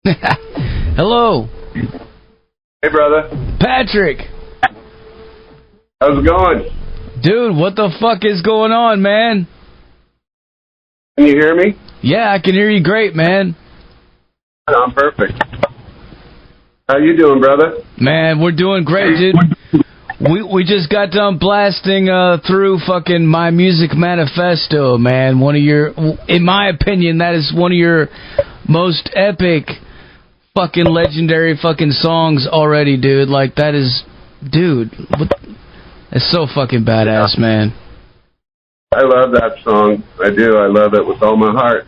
Hello. Hey, brother. Patrick. How's it going? Dude, what the fuck is going on, man? Can you hear me? Yeah, I can hear you great, man. I'm perfect. How you doing, brother? Man, we're doing great, dude. We just got done blasting through fucking My Music Manifesto, man. One of your, in my opinion, that is one of your most epic fucking legendary fucking songs already, dude. Like, that is, dude, it's so fucking badass, man. I love that song. I do. I love it with all my heart.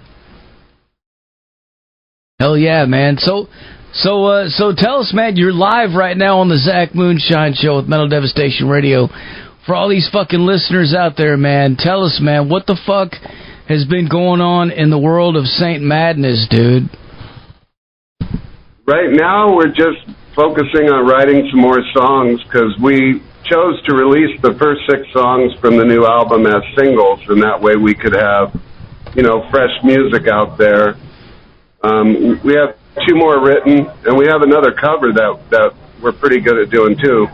Hell yeah, man. So tell us, man, you're live right now on the Zach Moonshine Show with Metal Devastation Radio. For all these fucking listeners out there, man, tell us, man, what the fuck has been going on in the world of Saint Madness, dude? Right now, we're just focusing on writing some more songs because we chose to release the first 6 songs from the new album as singles, and that way we could have, fresh music out there. We have 2 more written, and we have another cover that we're pretty good at doing too.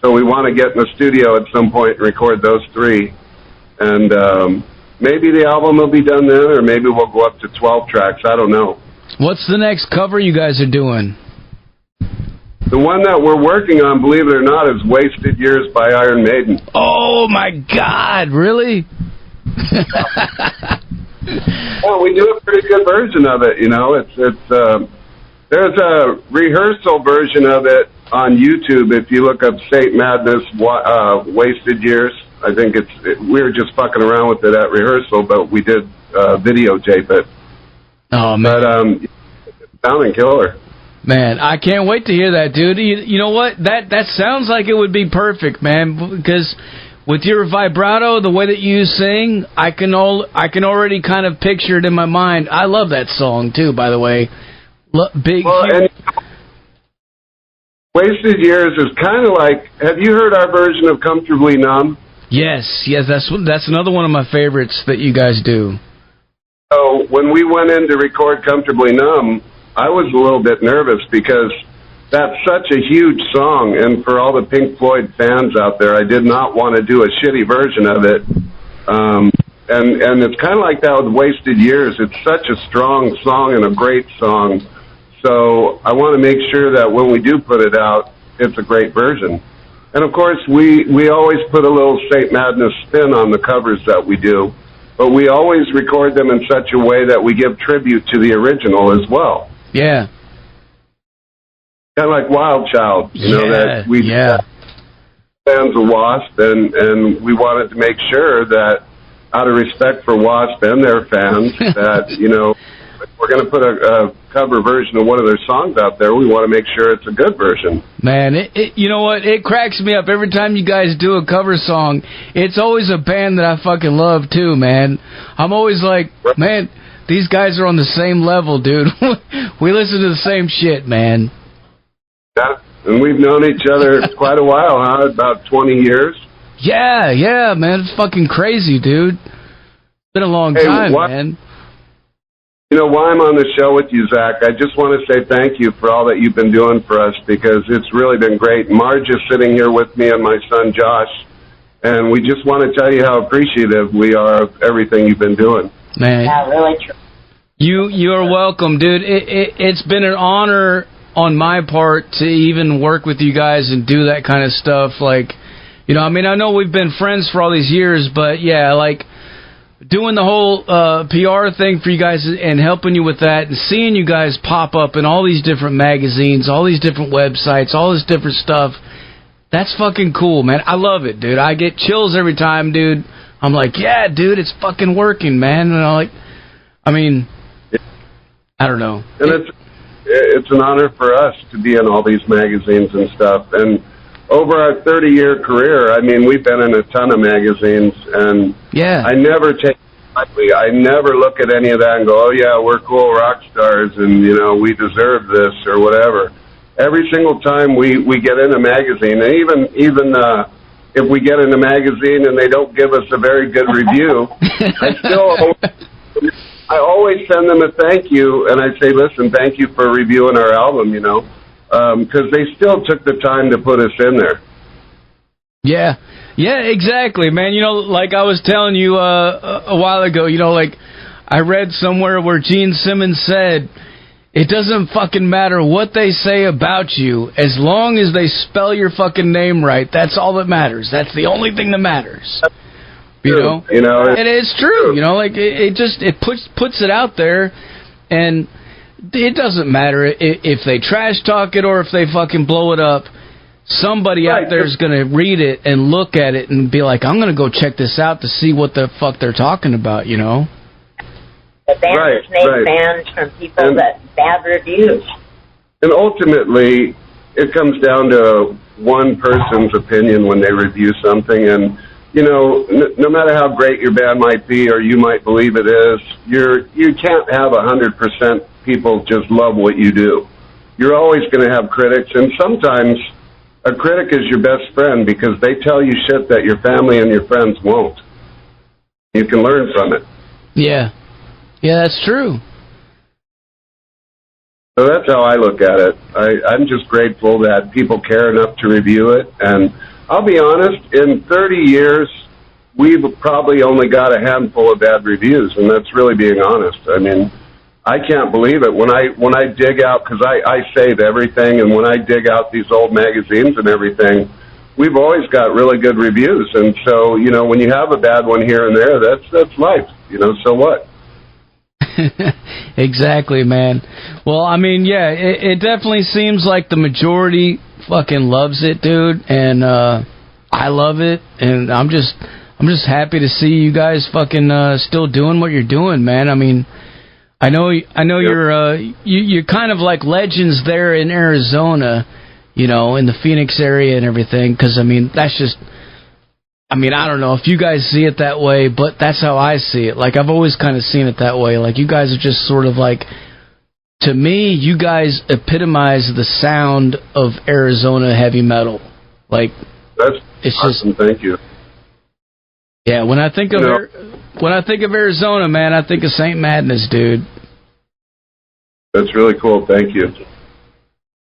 So we want to get in the studio at some point and record those 3. And maybe the album will be done then, or maybe we'll go up to 12 tracks. I don't know. What's the next cover you guys are doing? The one that we're working on, believe it or not, is Wasted Years by Iron Maiden. Oh, my God, really? Well, we do a pretty good version of it, there's a rehearsal version of it on YouTube. If you look up Saint Madness Wasted Years, I think we were just fucking around with it at rehearsal, but we did videotape it. Oh, man. But it's sounding killer. Man, I can't wait to hear that, dude. You know what? That sounds like it would be perfect, man, because with your vibrato, the way that you sing, I can already kind of picture it in my mind. I love that song, too, by the way. And Wasted Years is kind of like, have you heard our version of Comfortably Numb? Yes, that's another one of my favorites that you guys do. So when we went in to record Comfortably Numb, I was a little bit nervous because that's such a huge song, and for all the Pink Floyd fans out there, I did not want to do a shitty version of it. And it's kind of like that with Wasted Years. It's such a strong song and a great song. So I want to make sure that when we do put it out, it's a great version. And, of course, we always put a little Saint Madness spin on the covers that we do, but we always record them in such a way that we give tribute to the original as well. Yeah. Kind of like Wild Child, that we fans of Wasp, and we wanted to make sure that, out of respect for Wasp and their fans, that, if we're going to put a cover version of one of their songs out there, we want to make sure it's a good version. Man, you know what? It cracks me up every time you guys do a cover song. It's always a band that I fucking love, too, man. I'm always like, man, these guys are on the same level, dude. We listen to the same shit, man. Yeah, and we've known each other quite a while, huh? About 20 years. Yeah, man. It's fucking crazy, dude. It's been a long time, man. You know why I'm on the show with you, Zach? I just want to say thank you for all that you've been doing for us, because it's really been great. Marge is sitting here with me and my son, Josh, and we just want to tell you how appreciative we are of everything you've been doing. Man. Yeah, really true. You're welcome, dude. It's been an honor on my part to even work with you guys and do that kind of stuff. Like, I know we've been friends for all these years, but yeah, like doing the whole PR thing for you guys and helping you with that and seeing you guys pop up in all these different magazines, all these different websites, all this different stuff. That's fucking cool, man. I love it, dude. I get chills every time, dude. I'm like, yeah, dude, it's fucking working, man. And I don't know. And it's an honor for us to be in all these magazines and stuff. And over our 30-year career, we've been in a ton of magazines, and I never take it lightly. I never look at any of that and go, oh, yeah, we're cool rock stars, and, we deserve this or whatever. Every single time we get in a magazine, and even if we get in a magazine and they don't give us a very good review, I always send them a thank you, and I say, listen, thank you for reviewing our album, because they still took the time to put us in there. Yeah, exactly, man. Like I was telling you a while ago, like I read somewhere where Gene Simmons said, it doesn't fucking matter what they say about you, as long as they spell your fucking name right. That's all that matters. That's the only thing that matters. And it's true. Like it puts it out there, and it doesn't matter if they trash talk it or if they fucking blow it up. Somebody out there is going to read it and look at it and be like, I'm going to go check this out to see what the fuck they're talking about, The banners make bans from people that bad reviews. And ultimately, it comes down to one person's opinion when they review something. And, no matter how great your band might be or you might believe it is, you can't have 100% people just love what you do. You're always going to have critics, and sometimes a critic is your best friend because they tell you shit that your family and your friends won't. You can learn from it. Yeah, that's true. So that's how I look at it. I'm just grateful that people care enough to review it. And I'll be honest, in 30 years, we've probably only got a handful of bad reviews, and that's really being honest. I mean, I can't believe it. When I dig out, because I save everything, and when I dig out these old magazines and everything, we've always got really good reviews. And so, when you have a bad one here and there, that's life. So what? Exactly, man. Well, I mean, yeah, it definitely seems like the majority fucking loves it, dude, and I love it, and I'm just happy to see you guys fucking still doing what you're doing, man. I mean, I know you're kind of like legends there in Arizona, in the Phoenix area and everything, because I mean that's just. I mean, I don't know if you guys see it that way, but that's how I see it. Like, I've always kind of seen it that way. Like, you guys are just sort of like, to me, you guys epitomize the sound of Arizona heavy metal. Like, it's awesome. Thank you. Yeah, when I think of Arizona, man, I think of St. Madness, dude. That's really cool. Thank you.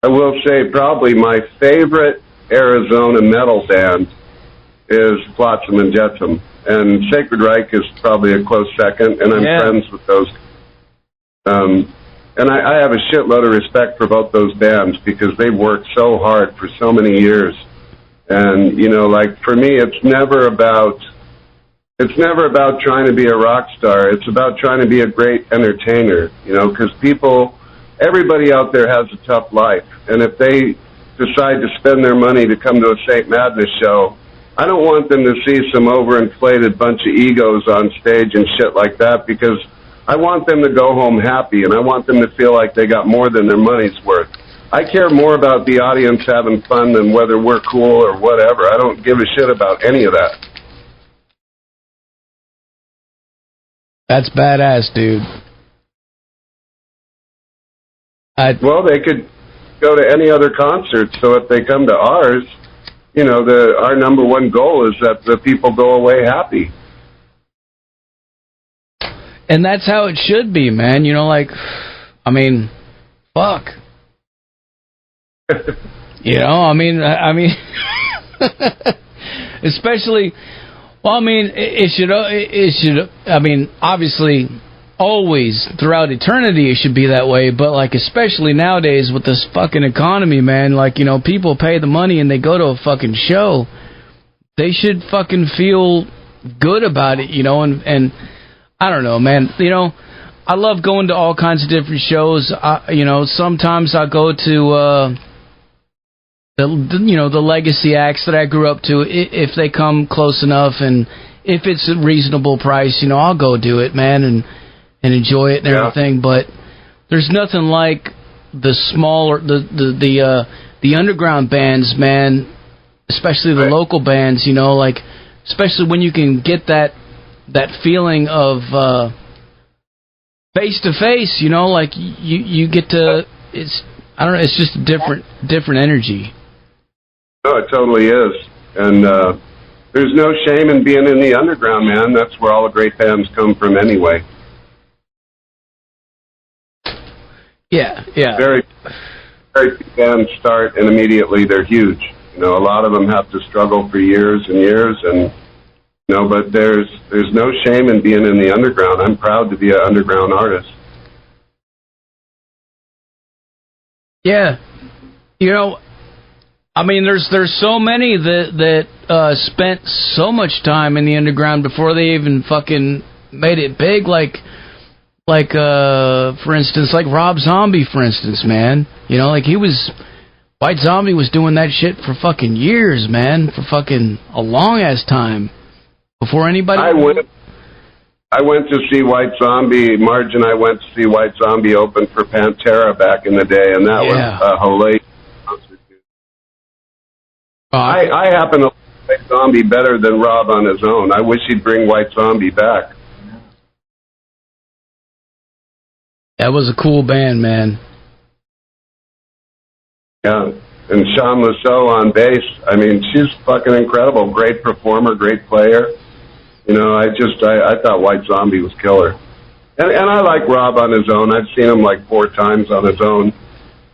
I will say probably my favorite Arizona metal band is Flotsam and Jetsam, and Sacred Reich is probably a close second, and I'm friends with those. And I have a shitload of respect for both those bands because they've worked so hard for so many years. And, like, for me, it's never about trying to be a rock star. It's about trying to be a great entertainer, because everybody out there has a tough life. And if they decide to spend their money to come to a St. Madness show, I don't want them to see some overinflated bunch of egos on stage and shit like that, because I want them to go home happy, and I want them to feel like they got more than their money's worth. I care more about the audience having fun than whether we're cool or whatever. I don't give a shit about any of that. That's badass, dude. Well, they could go to any other concert, so if they come to ours, our number one goal is that the people go away happy. And that's how it should be, man. I mean, fuck. I mean, especially, well, I mean, it should, I mean, obviously, always, throughout eternity, it should be that way, but, like, especially nowadays with this fucking economy, man, like, people pay the money and they go to a fucking show, they should fucking feel good about it, and I don't know, man, I love going to all kinds of different shows. Sometimes I go to, the legacy acts that I grew up to, if they come close enough, and if it's a reasonable price, I'll go do it, man, and enjoy it and everything. But there's nothing like the smaller, the underground bands, man, especially the local bands, like, especially when you can get that feeling of face to face, like you get to, I don't know, it's just a different energy. No, it totally is. And there's no shame in being in the underground, man. That's where all the great bands come from anyway. Yeah, yeah. Very few bands start and immediately they're huge. You know, a lot of them have to struggle for years and years, and you know, but there's no shame in being in the underground. I'm proud to be an underground artist. Yeah, you know, I mean, there's so many that spent so much time in the underground before they even fucking made it big. Like for instance, like Rob Zombie, for instance, man. You know, like White Zombie was doing that shit for fucking years, man, for fucking a long ass time before anybody. I went to see White Zombie. Marge and I went to see White Zombie open for Pantera back in the day, and that was a hilarious concert. I happen to like White Zombie better than Rob on his own. I wish he'd bring White Zombie back. That was a cool band, man. Yeah, and Sean Lasso on bass. I mean, she's fucking incredible. Great performer, great player. You know, I thought White Zombie was killer. And I like Rob on his own. I've seen him like 4 times on his own.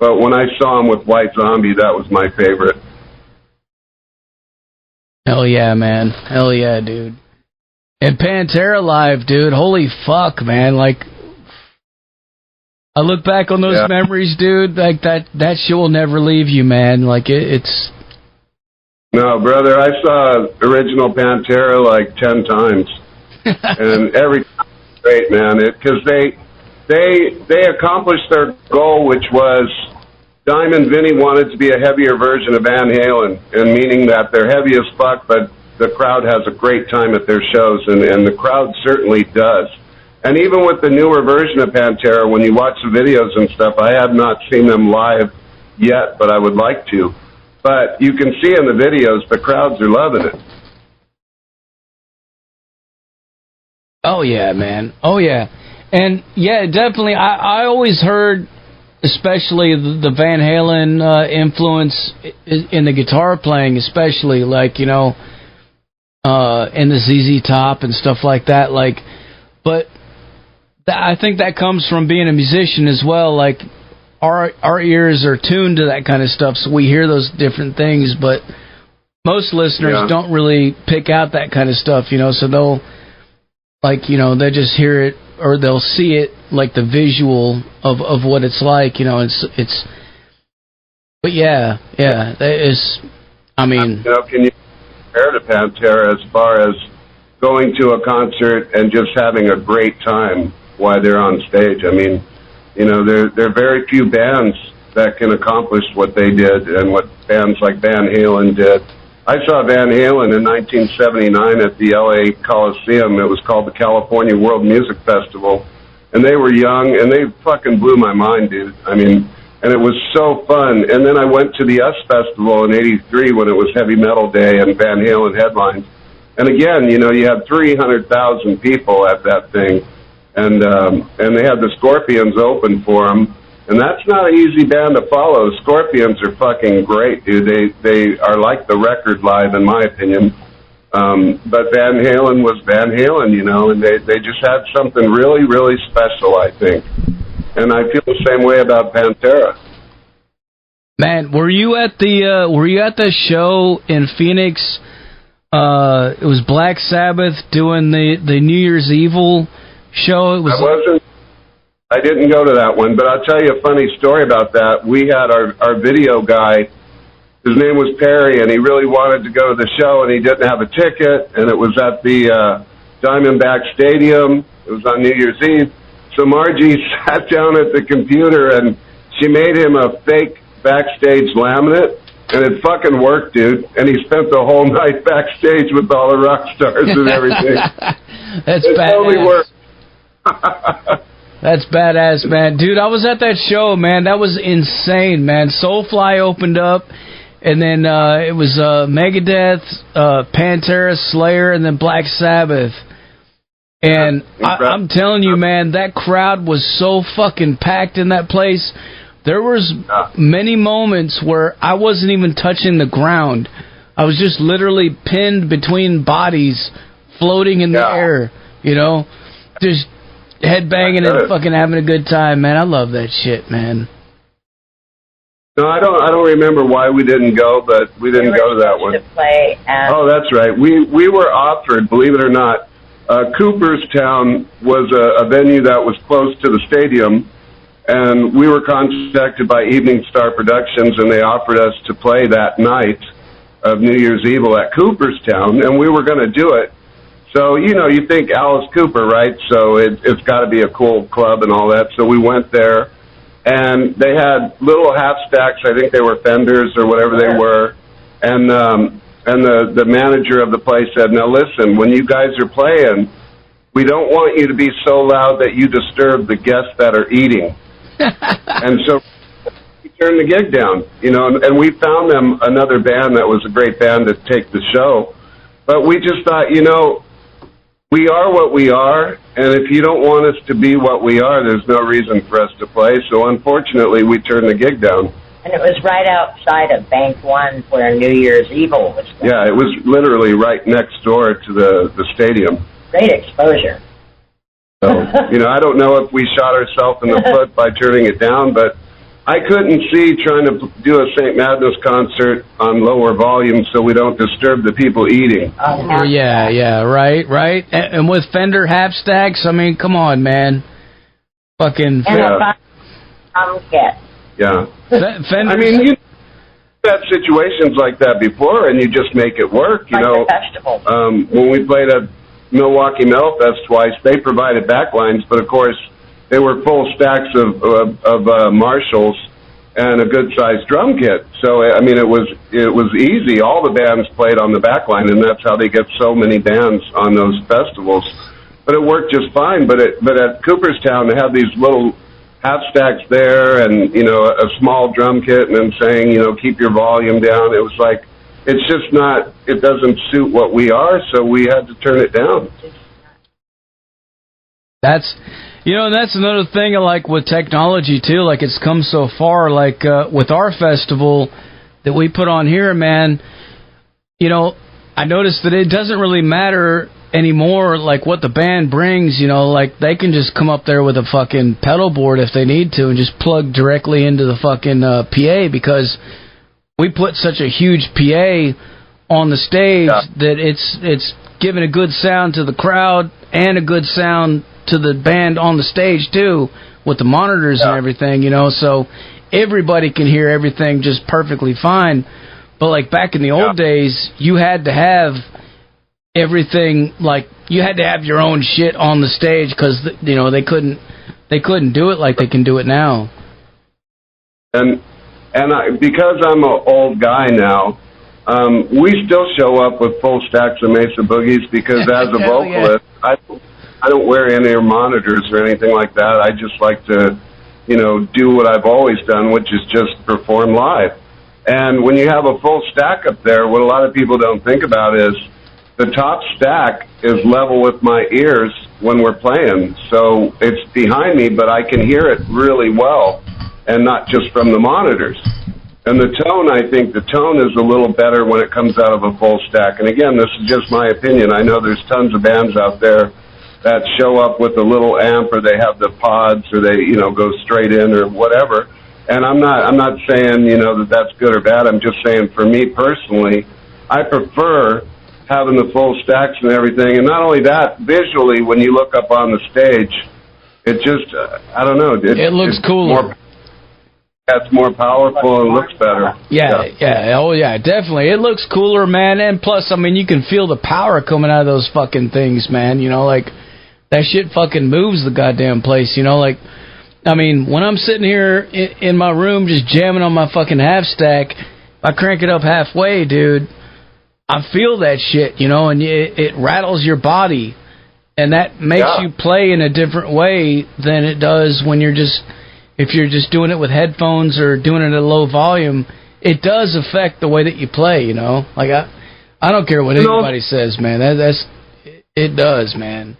But when I saw him with White Zombie, that was my favorite. Hell yeah, man. Hell yeah, dude. And Pantera live, dude. Holy fuck, man. Like, I look back on those memories, dude. Like, that shit will never leave you, man. Like, it's... No, brother, I saw original Pantera like 10 times, and every time was great, man. Because they accomplished their goal, which was Diamond Vinny wanted to be a heavier version of Van Halen, and meaning that they're heavy as fuck, but the crowd has a great time at their shows, and the crowd certainly does. And even with the newer version of Pantera, when you watch the videos and stuff, I have not seen them live yet, but I would like to. But you can see in the videos, the crowds are loving it. Oh, yeah, man. Oh, yeah. And, yeah, definitely, I always heard, especially the Van Halen influence in the guitar playing, especially, like, you know, in the ZZ Top and stuff like that. Like, but I think that comes from being a musician as well, like, our ears are tuned to that kind of stuff, so we hear those different things, but most listeners don't really pick out that kind of stuff, you know, so they'll, like, you know, they'll just hear it, or they'll see it, like the visual of what it's like, you know, it's but yeah, that is, I mean... You know, can you compare to Pantera as far as going to a concert and just having a great time while they're on stage? I mean... You know, there are very few bands that can accomplish what they did and what bands like Van Halen did. I saw Van Halen in 1979 at the LA Coliseum. It was called the California World Music Festival. And they were young, and they fucking blew my mind, dude. I mean, and it was so fun. And then I went to the US Festival in '83 when it was Heavy Metal Day and Van Halen headlines. And again, you know, you had 300,000 people at that thing. And they had the Scorpions open for them, and that's not an easy band to follow. Scorpions are fucking great, dude. They are like the record live, in my opinion. But Van Halen was Van Halen, you know, and they just had something really, really special, I think. And I feel the same way about Pantera. Man, were you at the show in Phoenix? It was Black Sabbath doing the New Year's Evil show. I didn't go to that one, but I'll tell you a funny story about that. We had our video guy, his name was Perry, and he really wanted to go to the show, and he didn't have a ticket, and it was at the Diamondback Stadium. It was on New Year's Eve. So Margie sat down at the computer, and she made him a fake backstage laminate, and it fucking worked, dude. And he spent the whole night backstage with all the rock stars and everything. It totally worked. That's badass, man. Dude, I was at that show, man. That was insane, man. Soulfly opened up, and then it was Megadeth, Pantera, Slayer, and then Black Sabbath. And I'm telling you, man, that crowd was so fucking packed in that place. There was many moments where I wasn't even touching the ground. I was just literally pinned between bodies, floating in the air, you know? headbanging and fucking having a good time, man. I love that shit, man. No, I don't remember why we didn't go, but we didn't go to that one. Oh, that's right. We were offered, believe it or not, Cooperstown was a venue that was close to the stadium, and we were contacted by Evening Star Productions, and they offered us to play that night of New Year's Eve at Cooperstown, and we were going to do it. So, you know, you think Alice Cooper, right? So it's got to be a cool club and all that. So we went there, and they had little half stacks. I think they were Fenders or whatever they were. And the manager of the place said, now listen, when you guys are playing, we don't want you to be so loud that you disturb the guests that are eating. And so we turned the gig down, you know, and we found them another band that was a great band to take the show. But we just thought, you know, we are what we are, and if you don't want us to be what we are, there's no reason for us to play. So unfortunately, we turned the gig down. And it was right outside of Bank One where New Year's Evil was going. Yeah, it was literally right next door to the stadium. Great exposure. So, you know, I don't know if we shot ourselves in the foot by turning it down, but I couldn't see trying to do a St. Madness concert on lower volume so we don't disturb the people eating. Oh, yeah, right. And with Fender half stacks, I mean, come on, man. Fucking... Yeah. Fender. I mean, you had situations like that before, and you just make it work, you know. When we played at Milwaukee Metal Fest twice, they provided backlines, but of course they were full stacks of Marshalls and a good-sized drum kit. So I mean, it was easy. All the bands played on the backline, and that's how they get so many bands on those festivals. But it worked just fine. But at Cooperstown, they have these little half stacks there, and you know, a small drum kit, and then saying, you know, keep your volume down. It was like, it's just not. It doesn't suit what we are, so we had to turn it down. That's, you know, that's another thing I like with technology too. Like, it's come so far. Like with our festival that we put on here, man. You know, I noticed that it doesn't really matter anymore, like what the band brings. You know, like they can just come up there with a fucking pedal board if they need to and just plug directly into the fucking PA, because we put such a huge PA on the stage that it's giving a good sound to the crowd and a good sound to the band on the stage too, with the monitors and everything, you know, so everybody can hear everything just perfectly fine. But like back in the old days, you had to have everything, like you had to have your own shit on the stage, because you know they couldn't do it like they can do it now. And because I'm an old guy now, we still show up with full stacks of Mesa Boogies, because as a vocalist, I don't wear any monitors or anything like that. I just like to, you know, do what I've always done, which is just perform live. And when you have a full stack up there, what a lot of people don't think about is the top stack is level with my ears when we're playing. So it's behind me, but I can hear it really well, and not just from the monitors. And the tone, I think the tone is a little better when it comes out of a full stack. And again, this is just my opinion. I know there's tons of bands out there that show up with a little amp, or they have the pods, or they, you know, go straight in or whatever. And I'm not saying, you know, that that's good or bad. I'm just saying, for me personally, I prefer having the full stacks and everything. And not only that, visually, when you look up on the stage, it just, I don't know. It looks cooler. It's more powerful and looks better. Yeah. Oh, yeah, definitely. It looks cooler, man. And plus, I mean, you can feel the power coming out of those fucking things, man. You know, like, that shit fucking moves the goddamn place, you know? Like, I mean, when I'm sitting here in my room just jamming on my fucking half stack, I crank it up halfway, dude, I feel that shit, you know, and it rattles your body. And that makes you play in a different way than it does when if you're just doing it with headphones or doing it at a low volume. It does affect the way that you play, you know? Like, I don't care what anybody says, man. It does, man.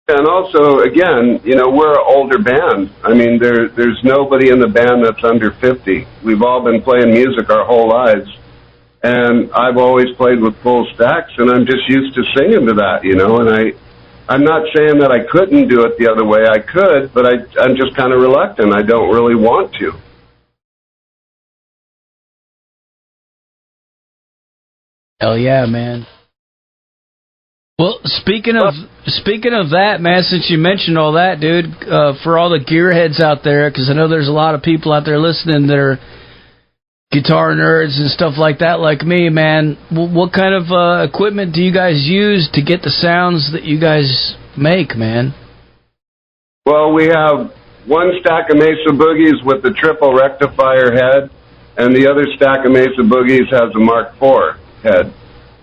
And also, again, you know, we're an older band. I mean, there's nobody in the band that's under 50. We've all been playing music our whole lives. And I've always played with full stacks, and I'm just used to singing to that, you know. And I'm not saying that I couldn't do it the other way. I could, but I'm just kind of reluctant. I don't really want to. Hell yeah, man. Well, speaking of that, man, since you mentioned all that, dude, for all the gearheads out there, because I know there's a lot of people out there listening that are guitar nerds and stuff like that, like me, man, what kind of equipment do you guys use to get the sounds that you guys make, man? Well, we have one stack of Mesa Boogies with the triple rectifier head, and the other stack of Mesa Boogies has a Mark IV head.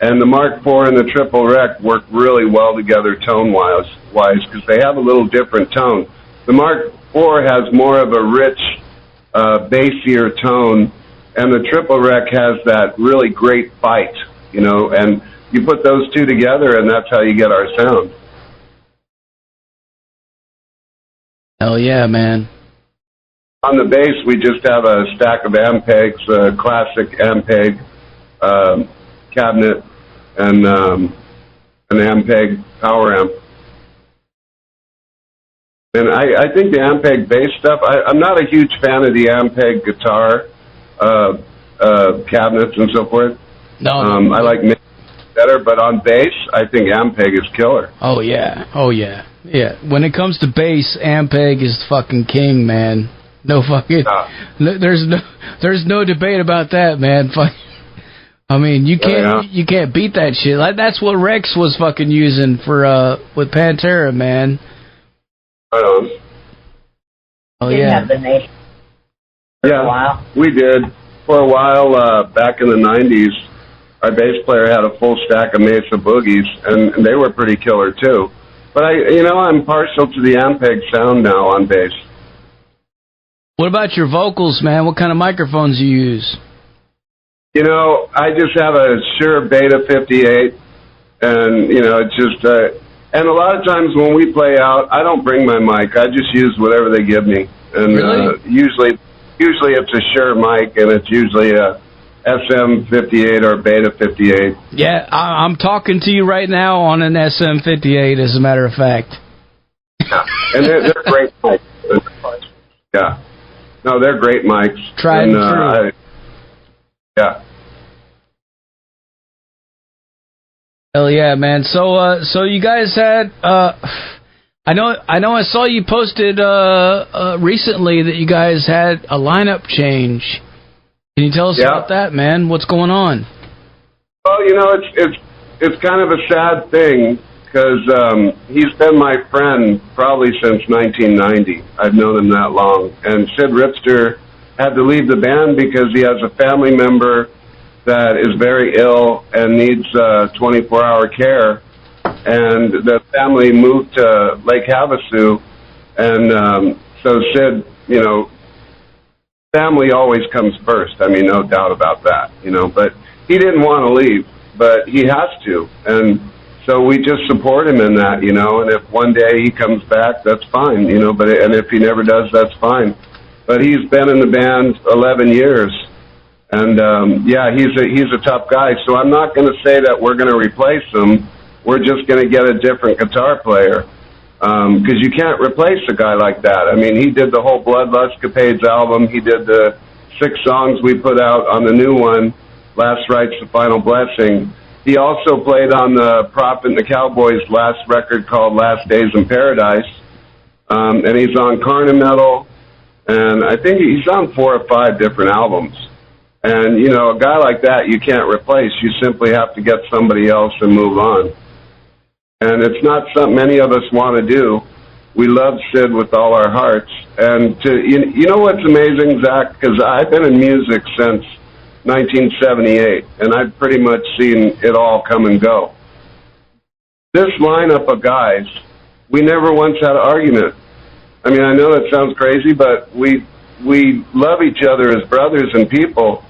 And the Mark IV and the triple rec work really well together tone-wise, because they have a little different tone. The Mark IV has more of a rich, bassier tone, and the triple rec has that really great bite, you know, and you put those two together, and that's how you get our sound. Hell yeah, man. On the bass, we just have a stack of Ampegs, a classic Ampeg cabinet, and an Ampeg power amp. And I think the Ampeg bass stuff, I'm not a huge fan of the Ampeg guitar cabinets and so forth. No. I like mix better, but on bass, I think Ampeg is killer. Oh, yeah. Oh, yeah. Yeah. When it comes to bass, Ampeg is fucking king, man. No fucking... There's no debate about that, man. Fuck. I mean, you can't beat that shit. Like, that's what Rex was fucking using for with Pantera, man. Right on. Oh yeah. Have the name for a while. We did for a while. Back in the '90s, our bass player had a full stack of Mesa Boogies, and they were pretty killer too. But I'm partial to the Ampeg sound now on bass. What about your vocals, man? What kind of microphones you use? I just have a Shure Beta 58, and, it's just, and a lot of times when we play out, I don't bring my mic. I just use whatever they give me. And really? Usually it's a Shure mic, and it's usually a SM58 or Beta 58. Yeah, I'm talking to you right now on an SM58, as a matter of fact. Yeah, and they're great mics. Yeah. No, they're great mics. Tried and true. Yeah. Hell yeah, man. So you guys had I know I saw you posted recently that you guys had a lineup change. Can you tell us about that, man? What's going on? Well, it's kind of a sad thing because he's been my friend probably since 1990. I've known him that long, and Sid Ripster had to leave the band because he has a family member that is very ill and needs 24-hour care. And the family moved to Lake Havasu, and so Sid, family always comes first. I mean, no doubt about that, But he didn't want to leave, but he has to. And so we just support him in that, And if one day he comes back, that's fine, and if he never does, that's fine. But he's been in the band 11 years, and he's a tough guy. So I'm not going to say that we're going to replace him. We're just going to get a different guitar player, because you can't replace a guy like that. I mean, he did the whole Bloodlust Capades album. He did the 6 songs we put out on the new one, Last Rites, The Final Blessing. He also played on the Prophet and the Cowboys' last record called Last Days in Paradise, and he's on Carnametal. And I think he's on 4 or 5 different albums. And, a guy like that you can't replace. You simply have to get somebody else and move on. And it's not something many of us want to do. We love Sid with all our hearts. And you know what's amazing, Zach? Because I've been in music since 1978, and I've pretty much seen it all come and go. This lineup of guys, we never once had an argument. I mean, I know that sounds crazy, but we love each other as brothers and people,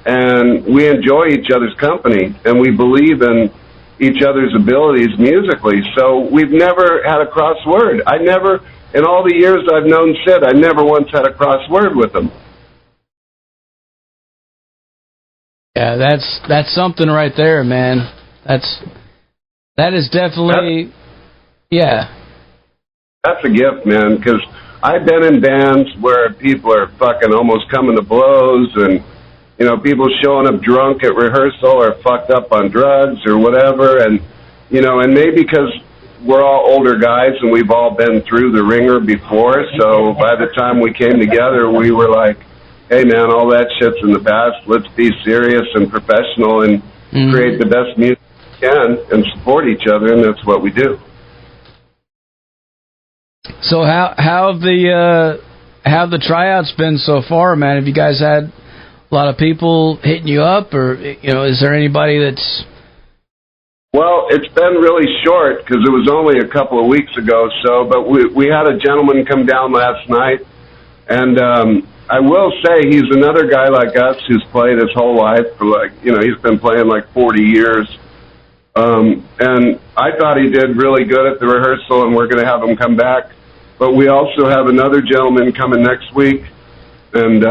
and we enjoy each other's company, and we believe in each other's abilities musically. So we've never had a cross word. In all the years I've known Sid, I never once had a cross word with him. Yeah, that's something right there, man. That is definitely... Yeah. That's a gift, man, because I've been in bands where people are fucking almost coming to blows, and, you know, people showing up drunk at rehearsal or fucked up on drugs or whatever, and, you know, and maybe because we're all older guys and we've all been through the ringer before, so by the time we came together, we were like, hey, man, all that shit's in the past. Let's be serious and professional and create the best music we can and support each other, and that's what we do. So how have the tryouts been so far, man? Have you guys had a lot of people hitting you up, or, you know, is there anybody that's... Well, it's been really short because it was only a couple of weeks ago, but we had a gentleman come down last night, and I will say he's another guy like us who's played his whole life for, like, you know, he's been playing like 40 years. And I thought he did really good at the rehearsal, and we're going to have him come back. But we also have another gentleman coming next week, and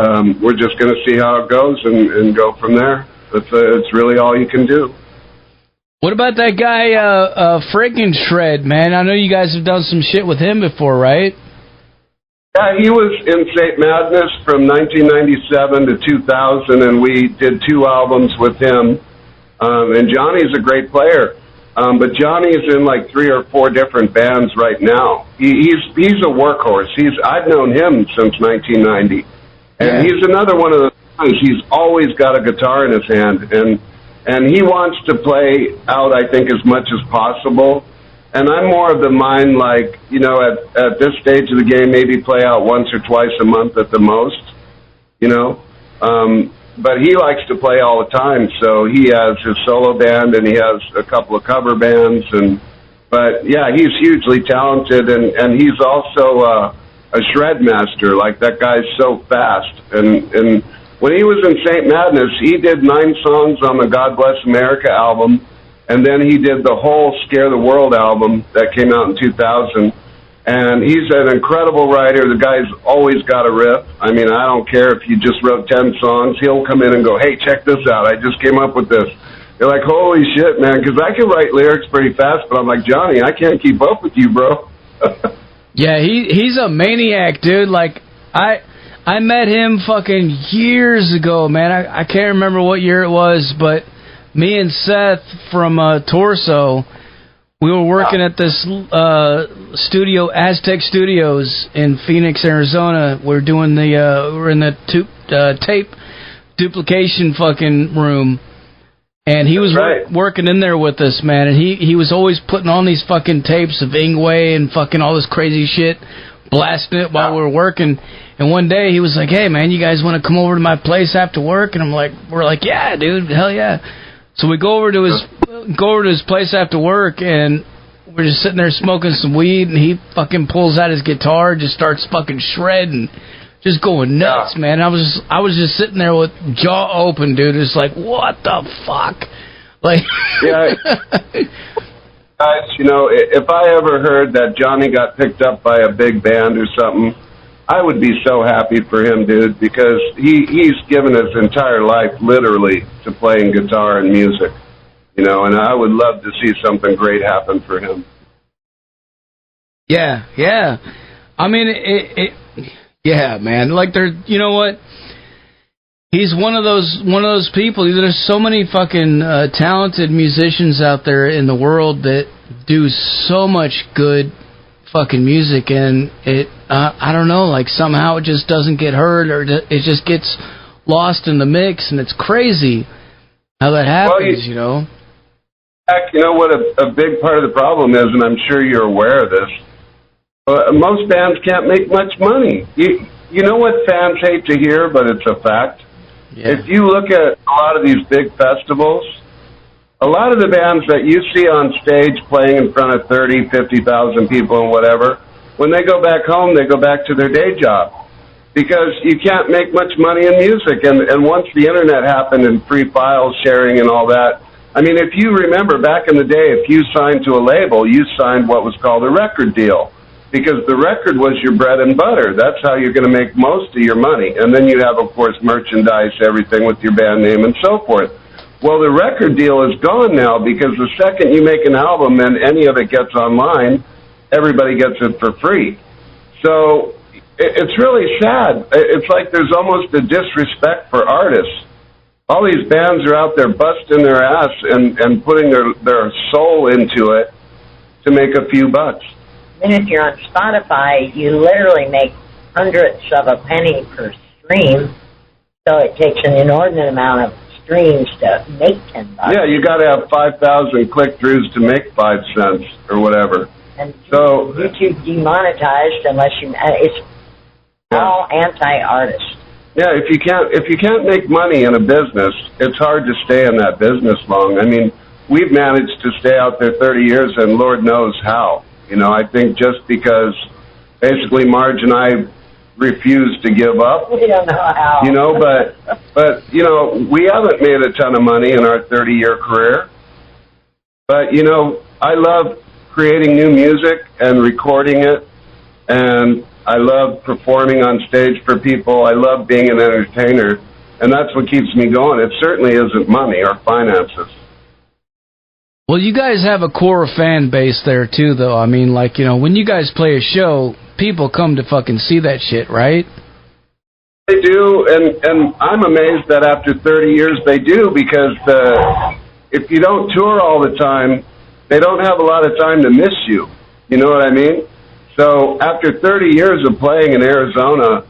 we're just going to see how it goes and go from there. It's really all you can do. What about that guy, Friggin' Shred, man? I know you guys have done some shit with him before, right? Yeah, he was in St. Madness from 1997 to 2000, and we did 2 albums with him. And Johnny's a great player, but Johnny's in like 3 or 4 different bands right now. He's a workhorse. I've known him since 1990, and he's another one of those guys. He's always got a guitar in his hand, and he wants to play out, I think, as much as possible. And I'm more of the mind, like, you know, at this stage of the game, maybe play out once or twice a month at the most, you know. But he likes to play all the time, so he has his solo band, and he has a couple of cover bands. But yeah, he's hugely talented, and he's also a shred master. Like, that guy's so fast. And when he was in St. Madness, he did 9 songs on the God Bless America album, and then he did the whole Scare the World album that came out in 2000. And he's an incredible writer. The guy's always got a riff. I mean, I don't care if you just wrote 10 songs. He'll come in and go, hey, check this out. I just came up with this. They're like, holy shit, man, because I can write lyrics pretty fast, but I'm like, Johnny, I can't keep up with you, bro. Yeah, he's a maniac, dude. Like, I met him fucking years ago, man. I can't remember what year it was, but me and Seth from Torso, we were working at this studio, Aztec Studios in Phoenix, Arizona. We're in the tape duplication fucking room, and he was working in there with us, man. And he was always putting on these fucking tapes of Ingwe and fucking all this crazy shit, blasting it while we were working. And one day he was like, "Hey, man, you guys want to come over to my place after work?" And we're like, "Yeah, dude, hell yeah!" So we go over to his place after work, and we're just sitting there smoking some weed, and he fucking pulls out his guitar, just starts fucking shredding, just going nuts, man. I was just sitting there with jaw open, dude. It's like, what the fuck? Like, yeah. Guys, you know, if I ever heard that Johnny got picked up by a big band or something, I would be so happy for him, dude, because he's given his entire life, literally, to playing guitar and music, you know, and I would love to see something great happen for him. Yeah. I mean, yeah, man. Like, you know what? He's one of those people. There's so many fucking talented musicians out there in the world that do so much good fucking music, and I don't know, like, somehow it just doesn't get heard, or it just gets lost in the mix, and it's crazy how that happens. Well, you know. You know what a big part of the problem is, and I'm sure you're aware of this. Most bands can't make much money. You know what fans hate to hear, but it's a fact. Yeah. If you look at a lot of these big festivals, a lot of the bands that you see on stage playing in front of 30, 50,000 people and whatever, when they go back home, they go back to their day job, because you can't make much money in music. And once the internet happened and free file sharing and all that, I mean, if you remember back in the day, if you signed to a label, you signed what was called a record deal, because the record was your bread and butter. That's how you're going to make most of your money. And then you have, of course, merchandise, everything with your band name and so forth. Well, the record deal is gone now, because the second you make an album and any of it gets online, everybody gets it for free. So it's really sad. It's like there's almost a disrespect for artists. All these bands are out there busting their ass and putting their soul into it to make a few bucks. And if you're on Spotify, you literally make hundredths of a penny per stream, so it takes an inordinate amount of streams to make $10. Yeah, you got to have 5,000 click-throughs to make 5 cents or whatever. And so YouTube demonetized unless you. It's all anti-artist. Yeah, if you can't make money in a business, it's hard to stay in that business long. I mean, we've managed to stay out there 30 years, and Lord knows how. You know, I think just because basically Marge and I refuse to give up. We don't know how. You know, but you know, we haven't made a ton of money in our 30-year career. But you know, I love creating new music and recording it, and I love performing on stage for people. I love being an entertainer, and that's what keeps me going. It certainly isn't money or finances. Well, you guys have a core fan base there, too, though. I mean, like, you know, when you guys play a show, people come to fucking see that shit, right? They do, and I'm amazed that after 30 years they do, because if you don't tour all the time, they don't have a lot of time to miss you. You know what I mean? So after 30 years of playing in Arizona,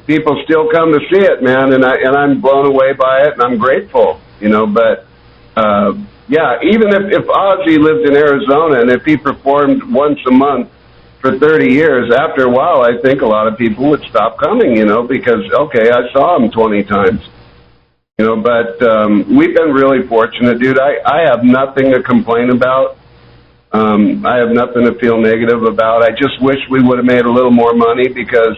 people still come to see it, man, and I'm blown away by it, and I'm grateful, you know, but... yeah, even if Ozzy lived in Arizona and if he performed once a month for 30 years, after a while, I think a lot of people would stop coming, you know, because, okay, I saw him 20 times. You know, but we've been really fortunate, dude. I have nothing to complain about. I have nothing to feel negative about. I just wish we would have made a little more money, because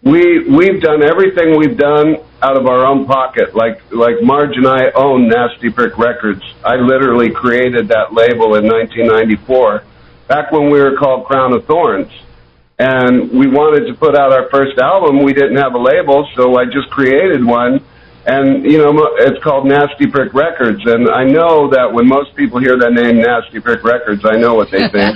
we've done everything we've done out of our own pocket. Like Marge and I own Nasty Prick Records. I literally created that label in 1994, back when we were called Crown of Thorns. And we wanted to put out our first album. We didn't have a label, so I just created one. And, you know, it's called Nasty Prick Records. And I know that when most people hear that name, Nasty Prick Records, I know what they think.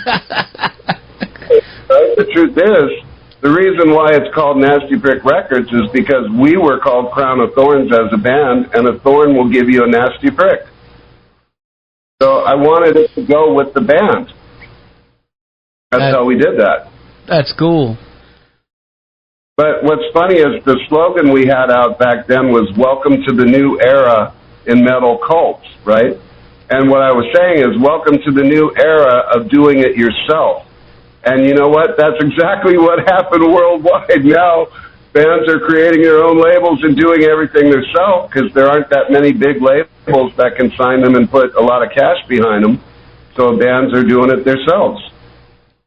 The truth is, the reason why it's called Nasty Prick Records is because we were called Crown of Thorns as a band, and a thorn will give you a nasty prick. So I wanted it to go with the band. That's how we did that. That's cool. But what's funny is the slogan we had out back then was "Welcome to the new era in metal cults," right? And what I was saying is, welcome to the new era of doing it yourself. And you know what? That's exactly what happened worldwide. Now, bands are creating their own labels and doing everything themselves, because there aren't that many big labels that can sign them and put a lot of cash behind them. So bands are doing it themselves.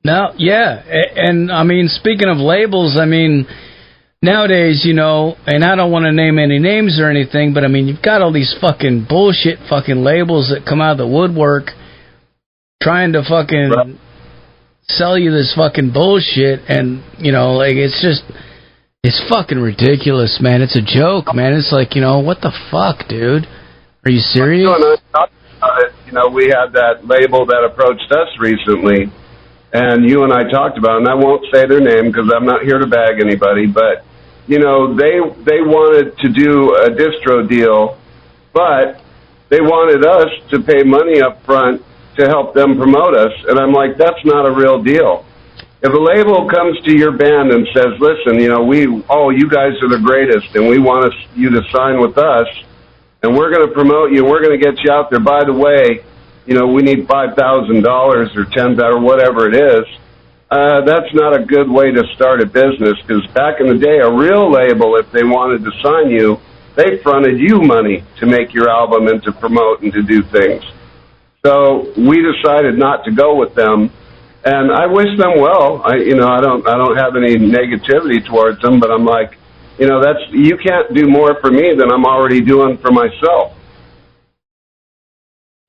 Now, yeah. And, I mean, speaking of labels, I mean, nowadays, you know, and I don't want to name any names or anything, but, I mean, you've got all these fucking bullshit fucking labels that come out of the woodwork trying to fucking... Right. Sell you this fucking bullshit, and, you know, like, it's fucking ridiculous, man. It's a joke, man. It's like, you know, what the fuck, dude? Are you serious? You know, we had that label that approached us recently, and you and I talked about it, and I won't say their name because I'm not here to bag anybody, but, you know, they wanted to do a distro deal, but they wanted us to pay money up front to help them promote us, and I'm like, that's not a real deal. If a label comes to your band and says, listen, you know, you guys are the greatest, and we want you to sign with us, and we're going to promote you, we're going to get you out there. By the way, you know, we need $5,000 or $10,000 or whatever it is. That's not a good way to start a business, because back in the day, a real label, if they wanted to sign you, they fronted you money to make your album and to promote and to do things. So we decided not to go with them, and I wish them well. I don't have any negativity towards them, but I'm like, you know, you can't do more for me than I'm already doing for myself.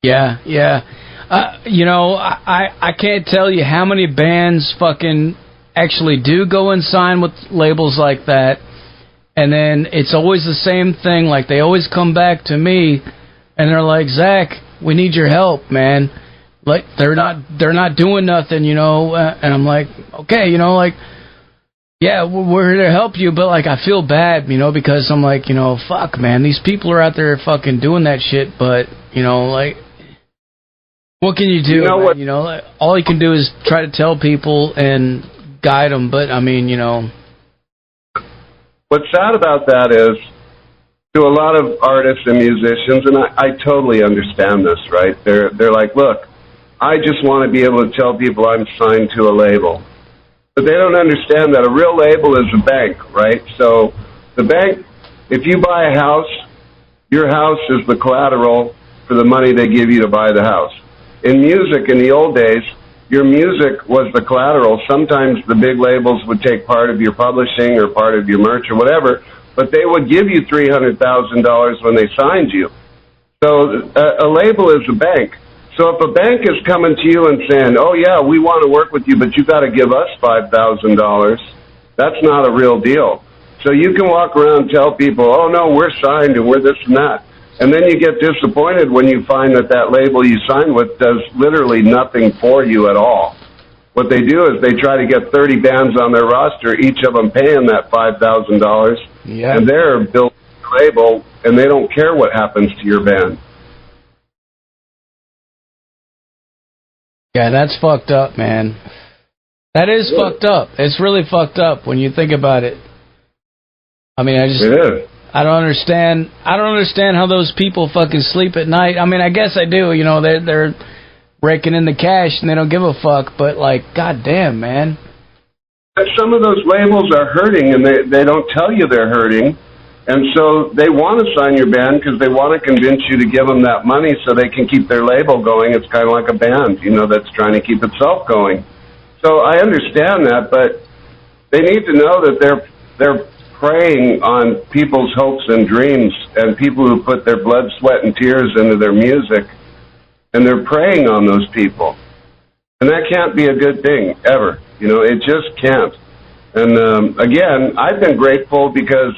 Yeah. You know, I can't tell you how many bands fucking actually do go and sign with labels like that, and then it's always the same thing. Like, they always come back to me, and they're like, Zach, we need your help, man. like they're not doing nothing, you know. And I'm like, okay, you know, like, yeah, we're here to help you, but like I feel bad, you know, because I'm like, you know, fuck, man, these people are out there fucking doing that shit, but you know, like, what can you do? You know what? You know, like, all you can do is try to tell people and guide them, but I mean, you know. What's sad about that is, to a lot of artists and musicians, and I totally understand this, right? They're like, look, I just want to be able to tell people I'm signed to a label. But they don't understand that a real label is a bank, right? So the bank, if you buy a house, your house is the collateral for the money they give you to buy the house. In music, in the old days, your music was the collateral. Sometimes the big labels would take part of your publishing or part of your merch or whatever, but they would give you $300,000 when they signed you. So a label is a bank. So if a bank is coming to you and saying, oh, yeah, we want to work with you, but you got to give us $5,000, that's not a real deal. So you can walk around and tell people, oh, no, we're signed and we're this and that. And then you get disappointed when you find that that label you signed with does literally nothing for you at all. What they do is they try to get 30 bands on their roster, each of them paying that $5,000, and they're building a label, and they don't care what happens to your band. Yeah, that's fucked up, man. That is fucked up. It's really fucked up when you think about it. I mean, it is. I don't understand how those people fucking sleep at night. I mean, I guess I do. You know, they're raking in the cash and they don't give a fuck. But like, goddamn, man. Some of those labels are hurting, and they don't tell you they're hurting, and so they want to sign your band because they want to convince you to give them that money so they can keep their label going. It's kind of like a band, you know, that's trying to keep itself going. So I understand that, but they need to know that they're preying on people's hopes and dreams and people who put their blood, sweat, and tears into their music, and they're preying on those people. And that can't be a good thing, ever. You know, it just can't. And, again, I've been grateful because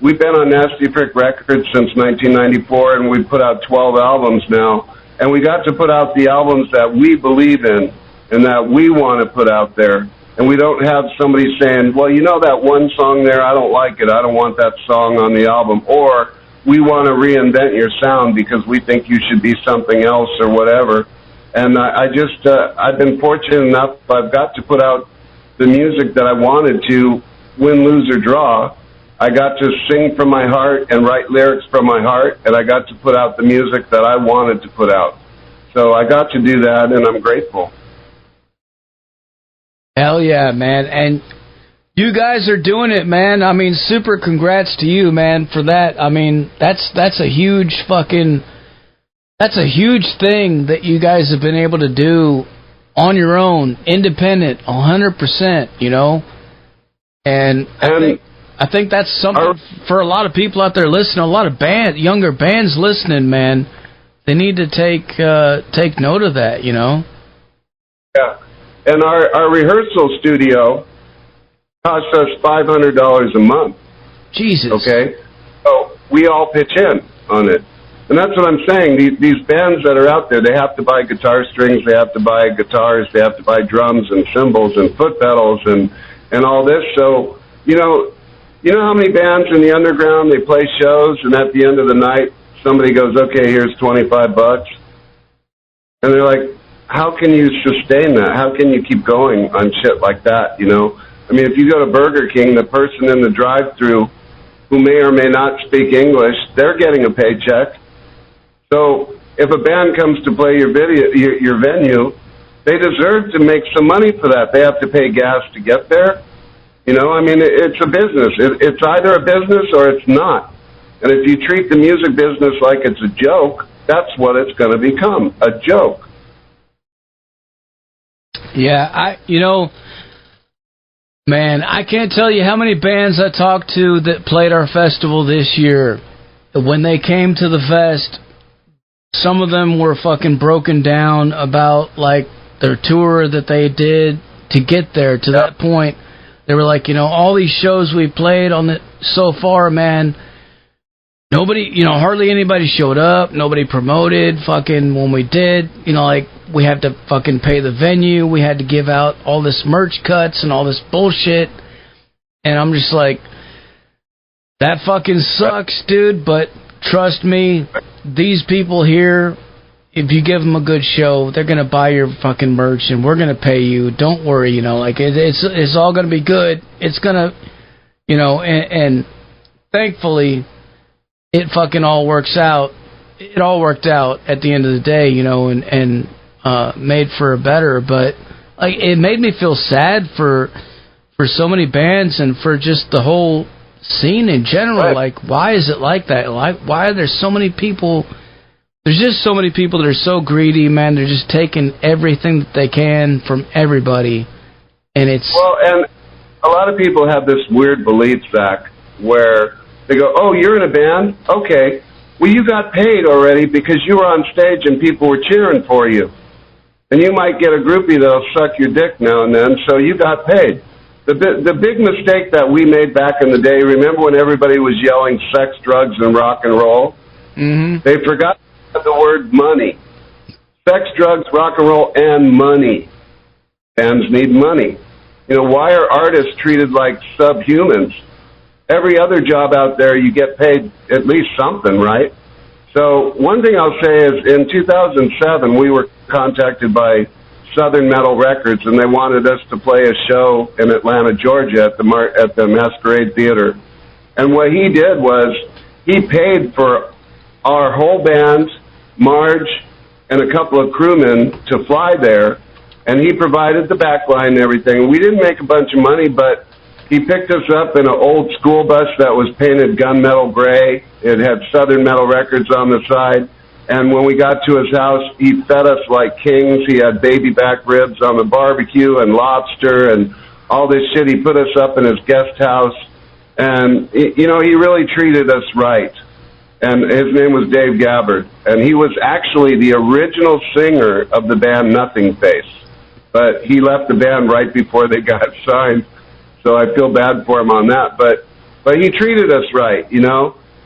we've been on Nasty Frick Records since 1994, and we've put out 12 albums now, and we got to put out the albums that we believe in and that we want to put out there. And we don't have somebody saying, well, you know that one song there, I don't like it, I don't want that song on the album, or we want to reinvent your sound because we think you should be something else or whatever. And I've been fortunate enough, I've got to put out the music that I wanted to, win, lose, or draw. I got to sing from my heart and write lyrics from my heart, and I got to put out the music that I wanted to put out. So I got to do that, and I'm grateful. Hell yeah, man. And you guys are doing it, man. I mean, super congrats to you, man, for that. I mean, that's a huge fucking... That's a huge thing that you guys have been able to do on your own, independent, 100%, you know? And I think that's something for a lot of people out there listening, a lot of younger bands listening, man. They need to take note of that, you know? Yeah. And our rehearsal studio costs us $500 a month. Jesus. Okay? So we all pitch in on it. And that's what I'm saying. These bands that are out there, they have to buy guitar strings, they have to buy guitars, they have to buy drums and cymbals and foot pedals and all this. So, you know how many bands in the underground, they play shows, and at the end of the night, somebody goes, okay, here's $25. And they're like, how can you sustain that? How can you keep going on shit like that, you know? I mean, if you go to Burger King, the person in the drive-thru who may or may not speak English, they're getting a paycheck. So if a band comes to play your venue, they deserve to make some money for that. They have to pay gas to get there. You know, I mean, it's a business. It's either a business or it's not. And if you treat the music business like it's a joke, that's what it's going to become, a joke. Yeah, man, I can't tell you how many bands I talked to that played our festival this year. When they came to the fest, some of them were fucking broken down about, like, their tour that they did to get there to that point. They were like, you know, all these shows we played on so far, man, nobody, hardly anybody showed up. Nobody promoted. Fucking when we did, like we had to fucking pay the venue. We had to give out all this merch cuts and all this bullshit. And I'm just like, that fucking sucks, dude. But trust me, these people here, if you give them a good show, they're gonna buy your fucking merch and we're gonna pay you. Don't worry, like it's all gonna be good. It's gonna, and thankfully, it fucking all works out. It all worked out at the end of the day, and made for a better. But like, it made me feel sad for so many bands and for just the whole scene in general. Right. Like, why is it like that? Like, why are there so many people? There's just so many people that are so greedy, man. They're just taking everything that they can from everybody, and it's and a lot of people have this weird belief, Zach, where they go, "Oh, you're in a band? Okay. Well, you got paid already because you were on stage and people were cheering for you. And you might get a groupie that'll suck your dick now and then, so you got paid." The big mistake that we made back in the day, remember when everybody was yelling sex, drugs, and rock and roll? Mm-hmm. They forgot the word money. Sex, drugs, rock and roll, and money. Bands need money. Why are artists treated like subhumans? Every other job out there, you get paid at least something, right? So one thing I'll say is in 2007, we were contacted by Southern Metal Records, and they wanted us to play a show in Atlanta, Georgia at the Masquerade Theater. And what he did was he paid for our whole band, Marge, and a couple of crewmen to fly there, and he provided the backline and everything. We didn't make a bunch of money, but he picked us up in an old school bus that was painted gunmetal gray. It had Southern Metal Records on the side. And when we got to his house, he fed us like kings. He had baby back ribs on the barbecue and lobster and all this shit. He put us up in his guest house. And, he really treated us right. And his name was Dave Gabbard. And he was actually the original singer of the band Nothing Face. But he left the band right before they got signed. So I feel bad for him on that. But he treated us right,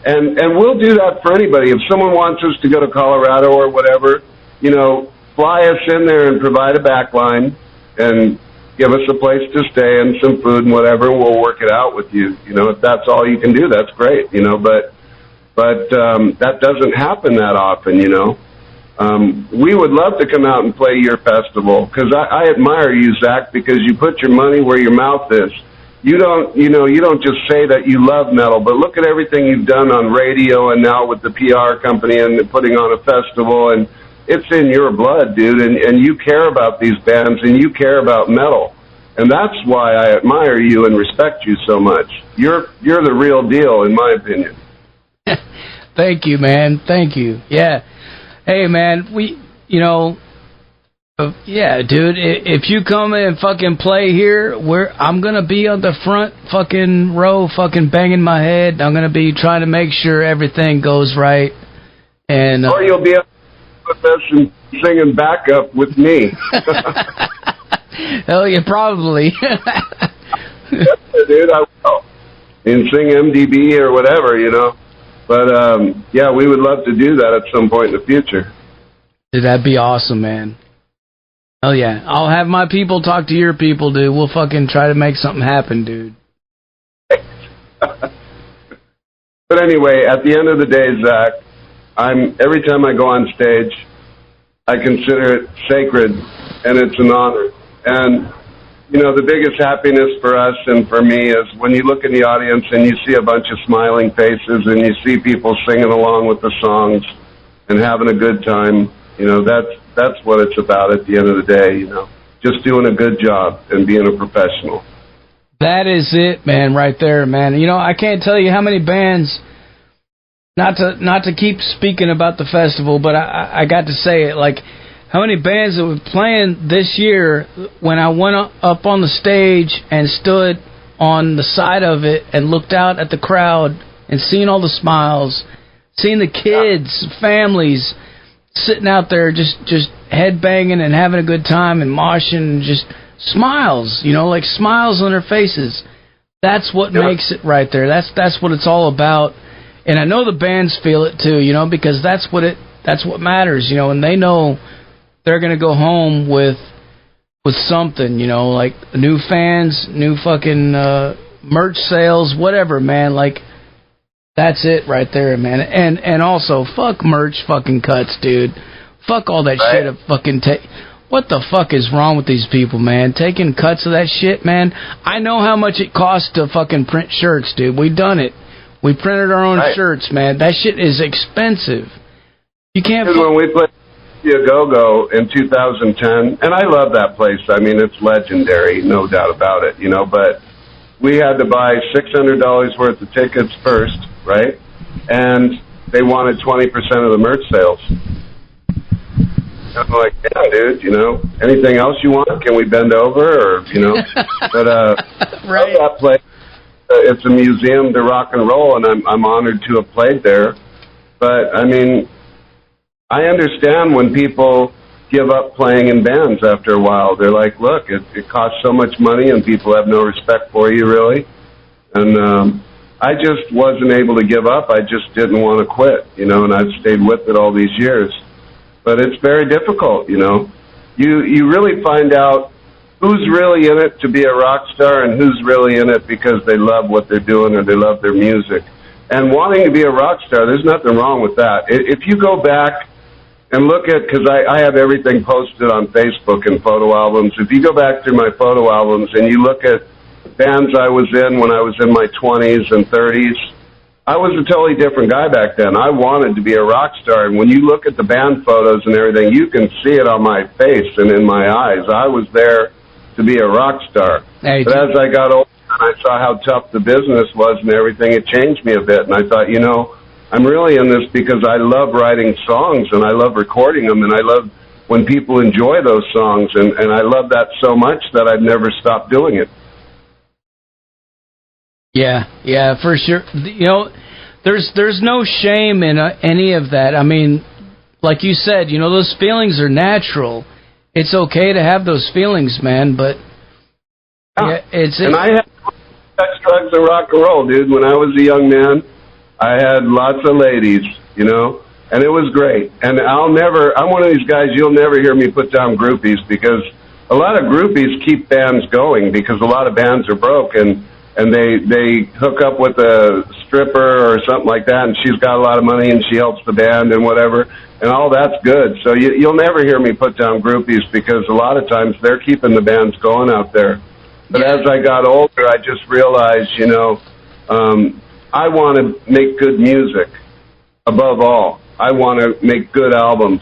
And we'll do that for anybody. If someone wants us to go to Colorado or whatever, fly us in there and provide a backline and give us a place to stay and some food and whatever, and we'll work it out with you. If that's all you can do, that's great, But that doesn't happen that often, We would love to come out and play your festival because I admire you, Zach, because you put your money where your mouth is. You don't just say that you love metal, but look at everything you've done on radio and now with the PR company and putting on a festival, and it's in your blood, dude, and you care about these bands and you care about metal. And that's why I admire you and respect you so much. You're the real deal, in my opinion. Thank you, man. Thank you. Yeah. Hey, man, yeah, dude, if you come in and fucking play here, I'm going to be on the front fucking row fucking banging my head. I'm going to be trying to make sure everything goes right. And or you'll be up with us and singing backup with me. Hell yeah, probably. Dude, I will. And sing MDB or whatever, But, yeah, we would love to do that at some point in the future. Dude, that'd be awesome, man. Oh, yeah. I'll have my people talk to your people, dude. We'll fucking try to make something happen, dude. But anyway, at the end of the day, Zach, every time I go on stage, I consider it sacred, and it's an honor. And, the biggest happiness for us and for me is when you look in the audience and you see a bunch of smiling faces and you see people singing along with the songs and having a good time. That's what it's about at the end of the day, Just doing a good job and being a professional. That is it, man, right there, man. I can't tell you how many bands, not to keep speaking about the festival, but I got to say it, like, how many bands that were playing this year when I went up on the stage and stood on the side of it and looked out at the crowd and seen all the smiles, seeing the kids, families, sitting out there just headbanging and having a good time and moshing and just smiles, like smiles on their faces. That's what makes it right there. That's what it's all about. And I know the bands feel it too, you know, because that's what matters, you know, and they know they're going to go home with something, you know, like new fans, new fucking merch sales, whatever, man. Like, that's it right there, man. And also, fuck merch fucking cuts, dude. Fuck all that shit of fucking what the fuck is wrong with these people, man? Taking cuts of that shit, man. I know how much it costs to fucking print shirts, dude. We done it. We printed our own shirts, man. That shit is expensive. You can't... When we played a Go-Go in 2010, and I love that place. I mean, it's legendary, no doubt about it, you know, but we had to buy $600 worth of tickets first, right? And they wanted 20% of the merch sales. I'm like, yeah, dude, you know, anything else you want? Can we bend over? Or, you know, but right. That place, it's a museum to rock and roll, and I'm honored to have played there. But, I mean, I understand when people give up playing in bands after a while. They're like, look, it costs so much money, and people have no respect for you, really. And I just wasn't able to give up. I just didn't want to quit, you know, and I've stayed with it all these years. But it's very difficult, you know. You really find out who's really in it to be a rock star and who's really in it because they love what they're doing or they love their music. And wanting to be a rock star, there's nothing wrong with that. If you go back and look at, because I have everything posted on Facebook and photo albums. If you go back through my photo albums and you look at bands I was in when I was in my 20s and 30s, I was a totally different guy back then. I wanted to be a rock star, and when you look at the band photos and everything, you can see it on my face and in my eyes. I was there to be a rock star. But as I got older and I saw how tough the business was and everything, it changed me a bit, and I thought, you know, I'm really in this because I love writing songs, and I love recording them, and I love when people enjoy those songs, and I love that so much that I've never stopped doing it. Yeah, for sure. You know, there's no shame in any of that. I mean, like you said, you know, those feelings are natural. It's okay to have those feelings, man, but yeah, and I had sex, drugs, and rock and roll, dude. When I was a young man, I had lots of ladies, you know, and it was great. And I'm one of these guys, you'll never hear me put down groupies, because a lot of groupies keep bands going, because a lot of bands are broke, and they hook up with a stripper or something like that, and she's got a lot of money, and she helps the band and whatever, and all that's good. So you'll never hear me put down groupies, because a lot of times they're keeping the bands going out there. But as I got older, I just realized, you know, I want to make good music above all. I want to make good albums.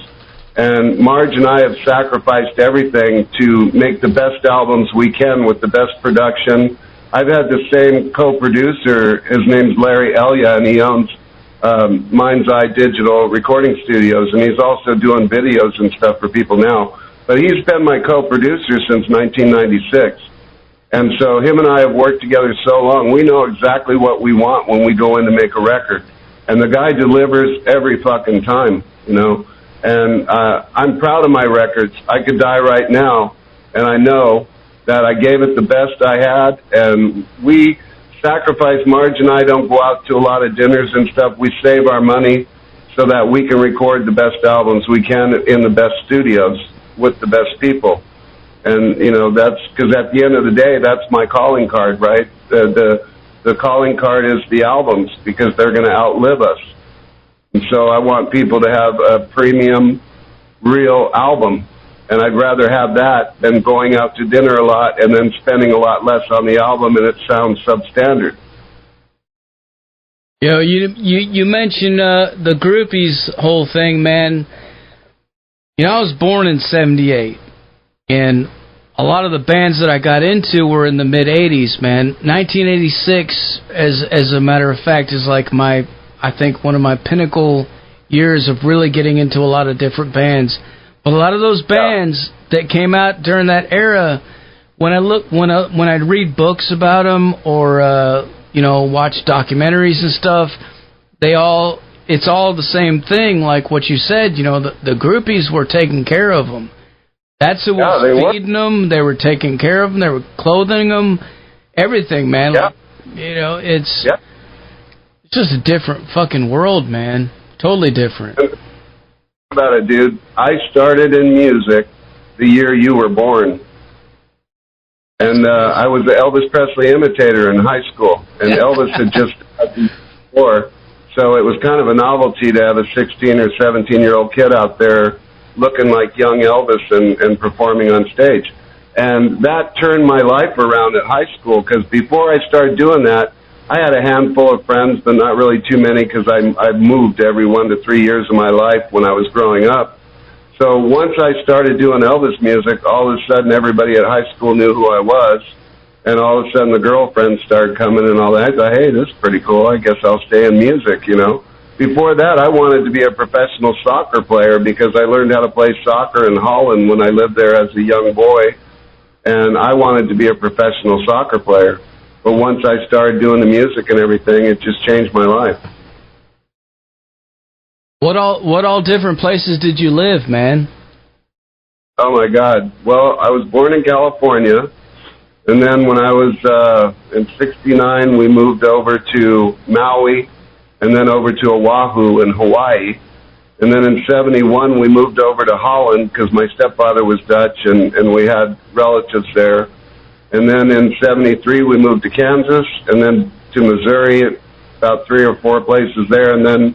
And Marge and I have sacrificed everything to make the best albums we can with the best production. I've had the same co-producer. His name's Larry Elya, and he owns Mind's Eye Digital Recording Studios, and he's also doing videos and stuff for people now. But he's been my co-producer since 1996. And so him and I have worked together so long, we know exactly what we want when we go in to make a record. And the guy delivers every fucking time, you know. And I'm proud of my records. I could die right now, and I know that I gave it the best I had, and we sacrifice. Marge and I don't go out to a lot of dinners and stuff. We save our money so that we can record the best albums we can in the best studios with the best people. And, you know, that's because at the end of the day, that's my calling card, right? The calling card is the albums, because they're going to outlive us. And so I want people to have a premium, real album. And I'd rather have that than going out to dinner a lot and then spending a lot less on the album and it sounds substandard. You know, you mentioned the groupies whole thing, man. You know, I was born in 78, and a lot of the bands that I got into were in the mid-'80s, man. 1986, as a matter of fact, is like I think one of my pinnacle years of really getting into a lot of different bands. But a lot of those bands that came out during that era, when I read books about them or you know, watch documentaries and stuff, it's all the same thing. Like what you said, you know, the groupies were taking care of them. That's who was feeding them. They were taking care of them. They were clothing them. Everything, man. Yeah. Like, you know, it's It's just a different fucking world, man. Totally different. About it, dude. I started in music the year you were born. And I was the Elvis Presley imitator in high school. And Elvis had just before. So it was kind of a novelty to have a 16 or 17-year-old kid out there looking like young Elvis and performing on stage. And that turned my life around at high school, because before I started doing that, I had a handful of friends, but not really too many, because I moved every 1 to 3 years of my life when I was growing up. So once I started doing Elvis music, all of a sudden everybody at high school knew who I was, and all of a sudden the girlfriends started coming and all that. I thought, hey, this is pretty cool. I guess I'll stay in music, you know. Before that, I wanted to be a professional soccer player because I learned how to play soccer in Holland when I lived there as a young boy, and I wanted to be a professional soccer player. But once I started doing the music and everything, it just changed my life. What all different places did you live, man? Oh, my God. Well, I was born in California, and then when I was in 69, we moved over to Maui, and then over to Oahu in Hawaii. And then in 71, we moved over to Holland because my stepfather was Dutch, and we had relatives there. And then in 73, we moved to Kansas, and then to Missouri, about 3 or 4 places there, and then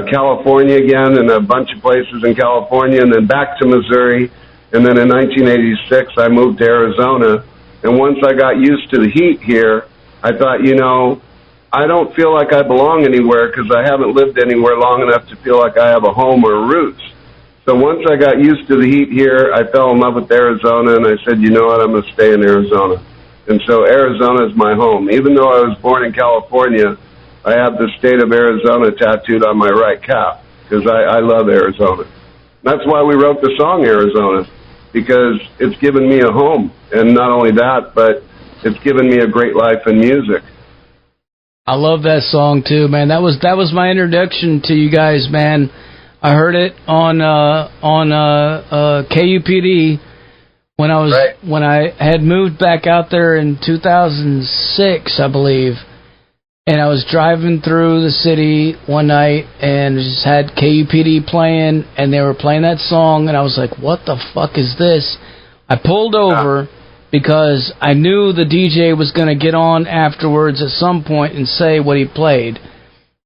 California again, and a bunch of places in California, and then back to Missouri. And then in 1986, I moved to Arizona. And once I got used to the heat here, I thought, you know, I don't feel like I belong anywhere because I haven't lived anywhere long enough to feel like I have a home or roots. So once I got used to the heat here, I fell in love with Arizona, and I said, you know what, I'm going to stay in Arizona. And so Arizona is my home. Even though I was born in California, I have the state of Arizona tattooed on my right calf because I love Arizona. That's why we wrote the song Arizona, because it's given me a home. And not only that, but it's given me a great life in music. I love that song too, man. That was my introduction to you guys, man. I heard it on KUPD when I had moved back out there in 2006, I believe. And I was driving through the city one night and just had KUPD playing, and they were playing that song, and I was like, what the fuck is this? I pulled over because I knew the DJ was going to get on afterwards at some point and say what he played.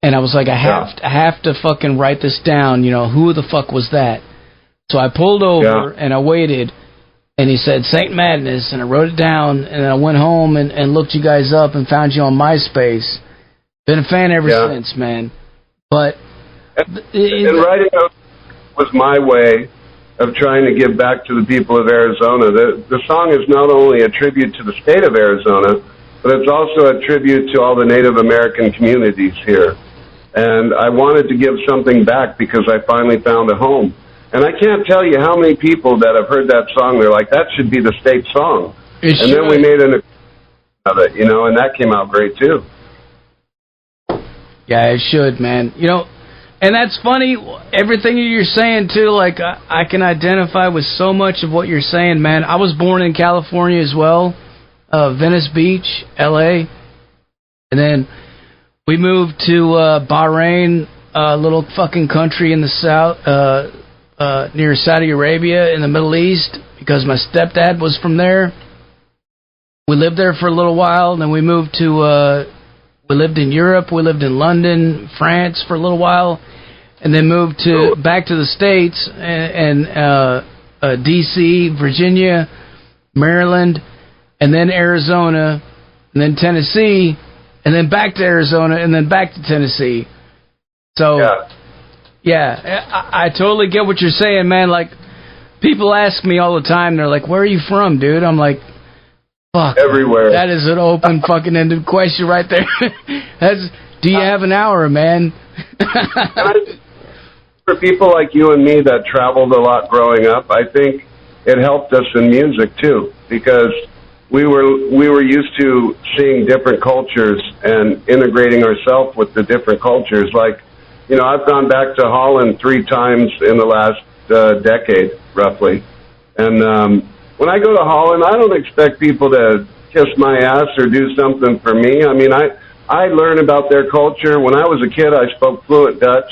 And I was like, I have to fucking write this down, you know, who the fuck was that? So I pulled over and I waited, and he said, St. Madness, and I wrote it down, and I went home and looked you guys up and found you on MySpace. Been a fan ever since, man. But and writing was my way of trying to give back to the people of Arizona. The song is not only a tribute to the state of Arizona, but it's also a tribute to all the Native American communities here. And I wanted to give something back because I finally found a home. And I can't tell you how many people that have heard that song, they're like, that should be the state song. And then we made an of it, you know, and that came out great too. Yeah, it should, man. You know, and that's funny, everything you're saying, too, like, I can identify with so much of what you're saying, man. I was born in California as well, Venice Beach, L.A., and then we moved to Bahrain, a little fucking country in the south, near Saudi Arabia in the Middle East, because my stepdad was from there. We lived there for a little while, and then we moved to... we lived in Europe, we lived in London, France for a little while, and then moved back to the States and D.C., Virginia, Maryland, and then Arizona, and then Tennessee, and then back to Arizona, and then back to Tennessee. So, I totally get what you're saying, man. Like, people ask me all the time, they're like, where are you from, dude? I'm like, fuck. Everywhere. That is an open fucking ended question right there. Do you have an hour, man? For people like you and me that traveled a lot growing up, I think it helped us in music too, because we were used to seeing different cultures and integrating ourselves with the different cultures. Like, you know, I've gone back to Holland 3 times in the last decade, roughly. And when I go to Holland, I don't expect people to kiss my ass or do something for me. I mean, I learn about their culture. When I was a kid, I spoke fluent Dutch.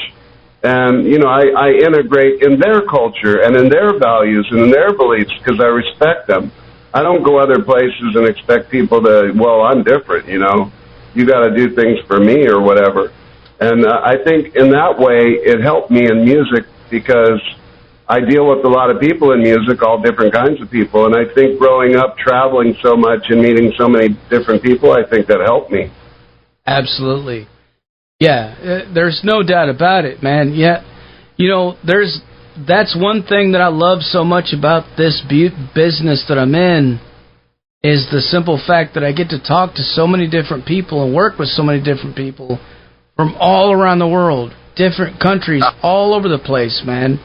And, you know, I integrate in their culture and in their values and in their beliefs because I respect them. I don't go other places and expect people to, well, I'm different, you know. You got to do things for me or whatever. And I think in that way it helped me in music because I deal with a lot of people in music, all different kinds of people. And I think growing up, traveling so much and meeting so many different people, I think that helped me. Absolutely. Yeah, there's no doubt about it, man. Yeah, you know, that's one thing that I love so much about this business that I'm in is the simple fact that I get to talk to so many different people and work with so many different people from all around the world, different countries, all over the place, man.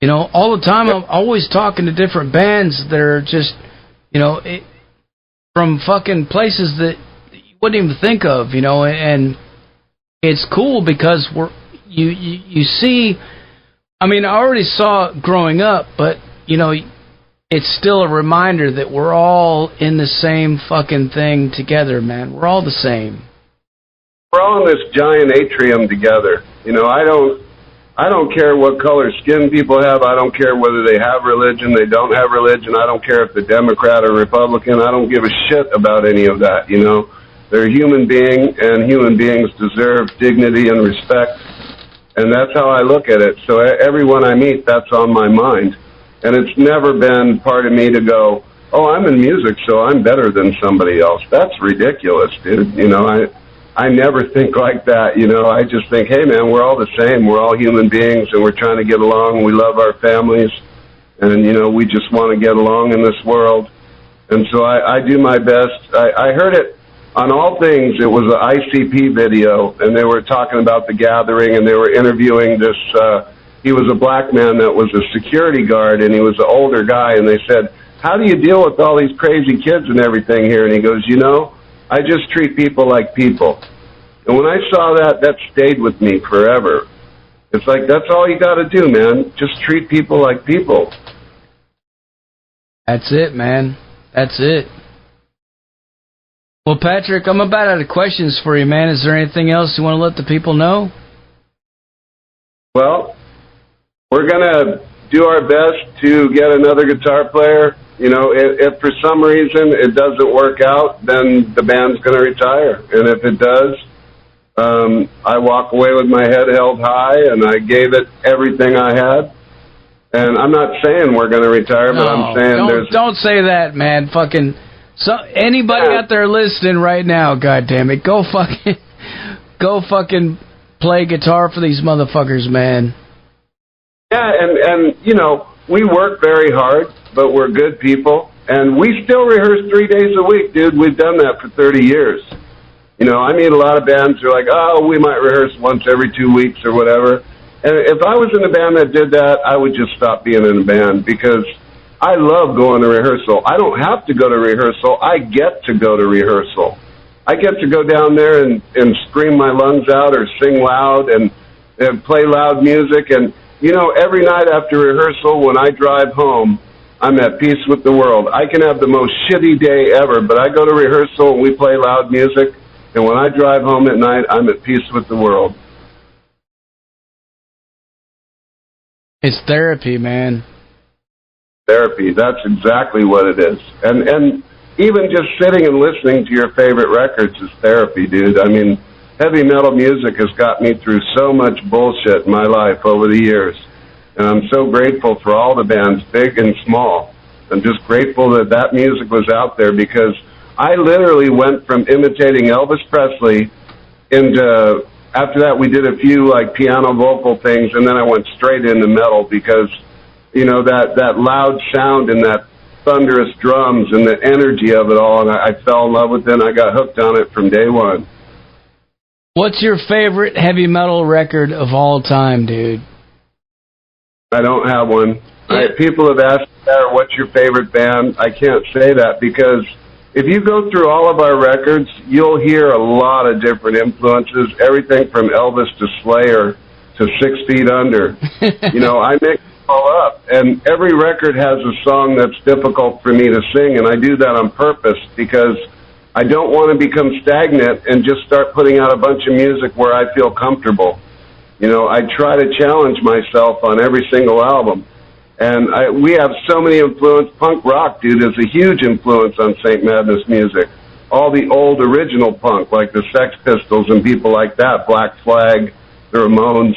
You know, all the time I'm always talking to different bands that are just, you know, from fucking places that you wouldn't even think of, you know, and it's cool because you see, I mean, I already saw it growing up, but, you know, it's still a reminder that we're all in the same fucking thing together, man. We're all the same. We're all in this giant atrium together. You know, I don't care what color skin people have. I don't care whether they have religion, they don't have religion. I don't care if they're Democrat or Republican. I don't give a shit about any of that, you know. They're a human being, and human beings deserve dignity and respect, and that's how I look at it. So everyone I meet, that's on my mind, and it's never been part of me to go, oh, I'm in music, so I'm better than somebody else. That's ridiculous, dude. You know, I never think like that, you know. I just think, hey, man, we're all the same. We're all human beings, and we're trying to get along. We love our families, and, you know, we just want to get along in this world, and so I do my best. I heard it. On All Things, it was an ICP video, and they were talking about the gathering, and they were interviewing this, he was a black man that was a security guard, and he was an older guy, and they said, how do you deal with all these crazy kids and everything here? And he goes, you know, I just treat people like people. And when I saw that, that stayed with me forever. It's like, that's all you got to do, man. Just treat people like people. That's it, man. That's it. Well, Patrick, I'm about out of questions for you, man. Is there anything else you want to let the people know? Well, we're going to do our best to get another guitar player. You know, if for some reason it doesn't work out, then the band's going to retire. And if it does, I walk away with my head held high, and I gave it everything I had. And I'm not saying we're going to retire, but I'm saying don't say that, man. Fucking... So anybody out there listening right now, goddammit, go fucking play guitar for these motherfuckers, man. Yeah, and you know, we work very hard, but we're good people, and we still rehearse 3 days a week, dude. We've done that for 30 years. You know, I meet a lot of bands who are like, oh, we might rehearse once every 2 weeks or whatever. And if I was in a band that did that, I would just stop being in a band because I love going to rehearsal. I don't have to go to rehearsal. I get to go to rehearsal. I get to go down there and scream my lungs out or sing loud and play loud music. And, you know, every night after rehearsal, when I drive home, I'm at peace with the world. I can have the most shitty day ever, but I go to rehearsal and we play loud music. And when I drive home at night, I'm at peace with the world. It's therapy, man. Therapy, that's exactly what it is. And even just sitting and listening to your favorite records is therapy, dude. I mean, heavy metal music has got me through so much bullshit in my life over the years. And I'm so grateful for all the bands, big and small. I'm just grateful that that music was out there because I literally went from imitating Elvis Presley into, after that we did a few like piano vocal things, and then I went straight into metal because, you know, that loud sound and that thunderous drums and the energy of it all, and I fell in love with it, and I got hooked on it from day one. What's your favorite heavy metal record of all time, dude? I don't have one. People have asked me, what's your favorite band? I can't say that because if you go through all of our records, you'll hear a lot of different influences, everything from Elvis to Slayer to 6 Feet Under. You know, I mix all up, and every record has a song that's difficult for me to sing, and I do that on purpose because I don't want to become stagnant and just start putting out a bunch of music where I feel comfortable. You know, I try to challenge myself on every single album. And we have so many influences. Punk rock, dude, is a huge influence on St. Madness music. All the old original punk, like the Sex Pistols and people like that, Black Flag, the Ramones.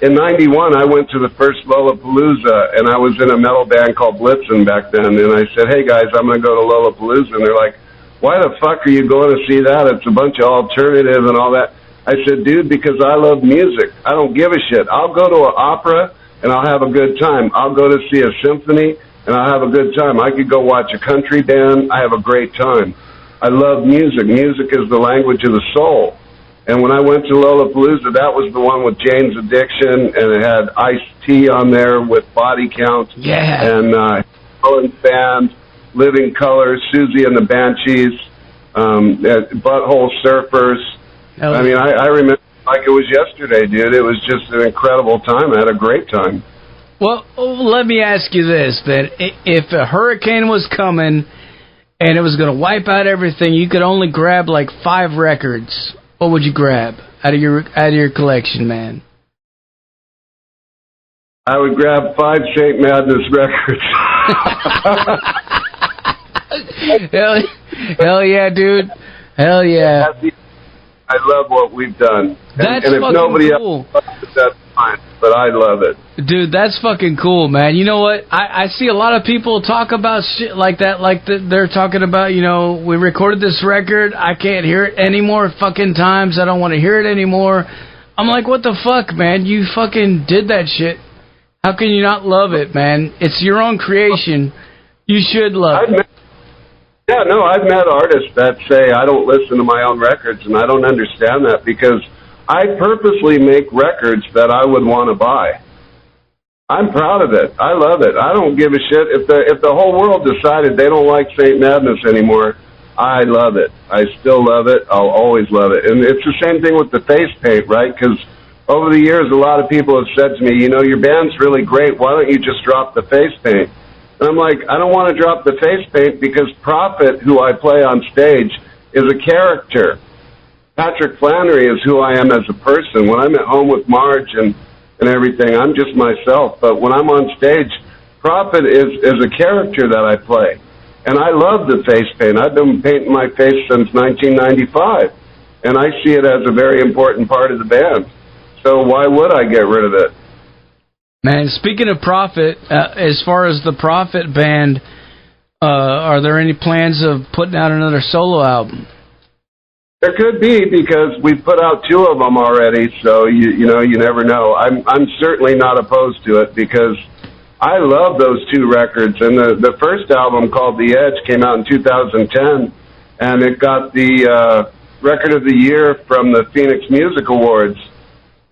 In 91, I went to the first Lollapalooza, and I was in a metal band called Blitzen back then, and I said, hey, guys, I'm going to go to Lollapalooza. And they're like, why the fuck are you going to see that? It's a bunch of alternative and all that. I said, dude, because I love music. I don't give a shit. I'll go to an opera, and I'll have a good time. I'll go to see a symphony, and I'll have a good time. I could go watch a country band. I have a great time. I love music. Music is the language of the soul. And when I went to Lollapalooza, that was the one with Jane's Addiction, and it had Ice-T on there with Body Count. Yeah. And Helen's Band, Living Colour, Susie and the Banshees, Butthole Surfers. Oh. I mean, I remember like it was yesterday, dude. It was just an incredible time. I had a great time. Well, let me ask you this, then. If a hurricane was coming and it was going to wipe out everything, you could only grab like 5 records. What would you grab out of your collection, man? I would grab 5 St. Madness records. Hell yeah, dude. Hell yeah. I love what we've done. That's and if fucking nobody cool. else loves it, that's fine. But I love it. Dude, that's fucking cool, man. You know what? I see a lot of people talk about shit like that, they're talking about, you know, we recorded this record, I can't hear it any more fucking times, I don't want to hear it anymore. I'm like, what the fuck, man? You fucking did that shit. How can you not love it, man? It's your own creation. You should love it. I've met artists that say I don't listen to my own records, and I don't understand that because I purposely make records that I would want to buy. I'm proud of it. I love it. I don't give a shit. If the whole world decided they don't like St. Madness anymore, I love it. I still love it. I'll always love it. And it's the same thing with the face paint, right? Because over the years, a lot of people have said to me, you know, your band's really great. Why don't you just drop the face paint? And I'm like, I don't want to drop the face paint because Prophet, who I play on stage, is a character. Patrick Flannery is who I am as a person. When I'm at home with Marge and everything, I'm just myself. But when I'm on stage, Prophet is a character that I play. And I love the face paint. I've been painting my face since 1995. And I see it as a very important part of the band. So why would I get rid of it? Man, speaking of Prophet, as far as the Prophet band, are there any plans of putting out another solo album? There could be, because we've put out 2 of them already, so you never know. I'm certainly not opposed to it because I love those 2 records. And the first album, called The Edge, came out in 2010, and it got the Record of the Year from the Phoenix Music Awards.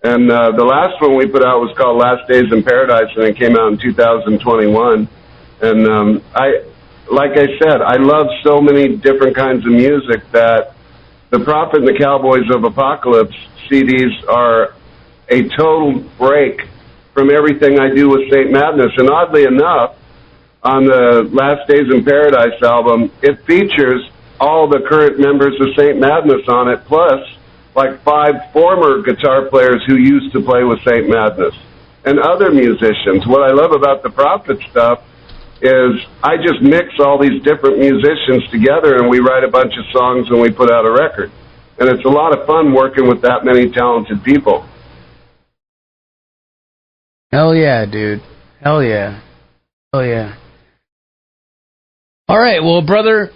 And the last one we put out was called Last Days in Paradise, and it came out in 2021. And like I said, I love so many different kinds of music that the Prophet and the Cowboys of Apocalypse CDs are a total break from everything I do with St. Madness. And oddly enough, on the Last Days in Paradise album, it features all the current members of St. Madness on it, plus like 5 former guitar players who used to play with St. Madness and other musicians. What I love about the Prophet stuff is I just mix all these different musicians together and we write a bunch of songs and we put out a record. And it's a lot of fun working with that many talented people. Hell yeah, dude. Hell yeah. Hell yeah. All right, well, brother,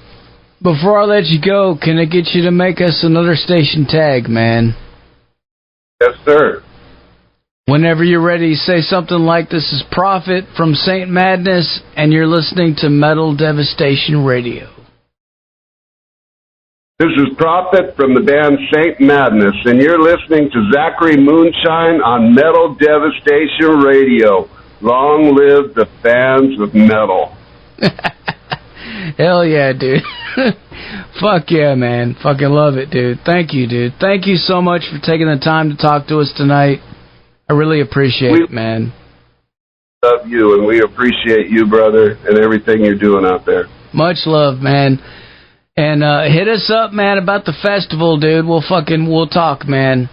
before I let you go, can I get you to make us another station tag, man? Yes, sir. Whenever you're ready, say something like, this is Prophet from St. Madness, and you're listening to Metal Devastation Radio. This is Prophet from the band St. Madness, and you're listening to Zachary Moonshine on Metal Devastation Radio. Long live the fans of metal. Hell yeah, dude. Fuck yeah, man. Fucking love it, dude. Thank you, dude. Thank you so much for taking the time to talk to us tonight. I really appreciate it, man. Love you, and we appreciate you, brother, and everything you're doing out there. Much love, man. And hit us up, man, about the festival, dude. We'll talk, man.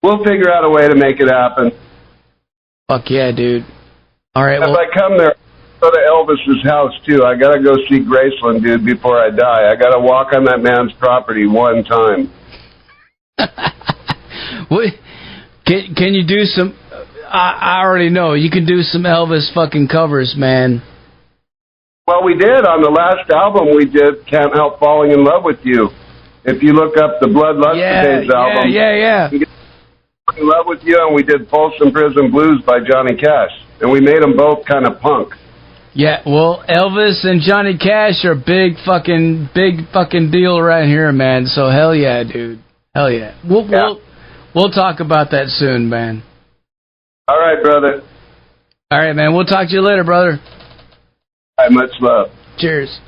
We'll figure out a way to make it happen. Fuck yeah, dude. All right. If I come there, go to Elvis's house too. I gotta go see Graceland, dude, before I die. I gotta walk on that man's property one time. Can you do some? I already know you can do some Elvis fucking covers, man. Well, we did on the last album. We did "Can't Help Falling in Love with You." If you look up the Bloodlust album, yeah. In Love with You, and we did Folsom Prison Blues by Johnny Cash, and we made them both kind of punk. Yeah, well, Elvis and Johnny Cash are big fucking deal right here, man. So hell yeah, dude. Hell yeah. We'll talk about that soon, man. All right, brother. All right, man. We'll talk to you later, brother. All right, much love. Cheers.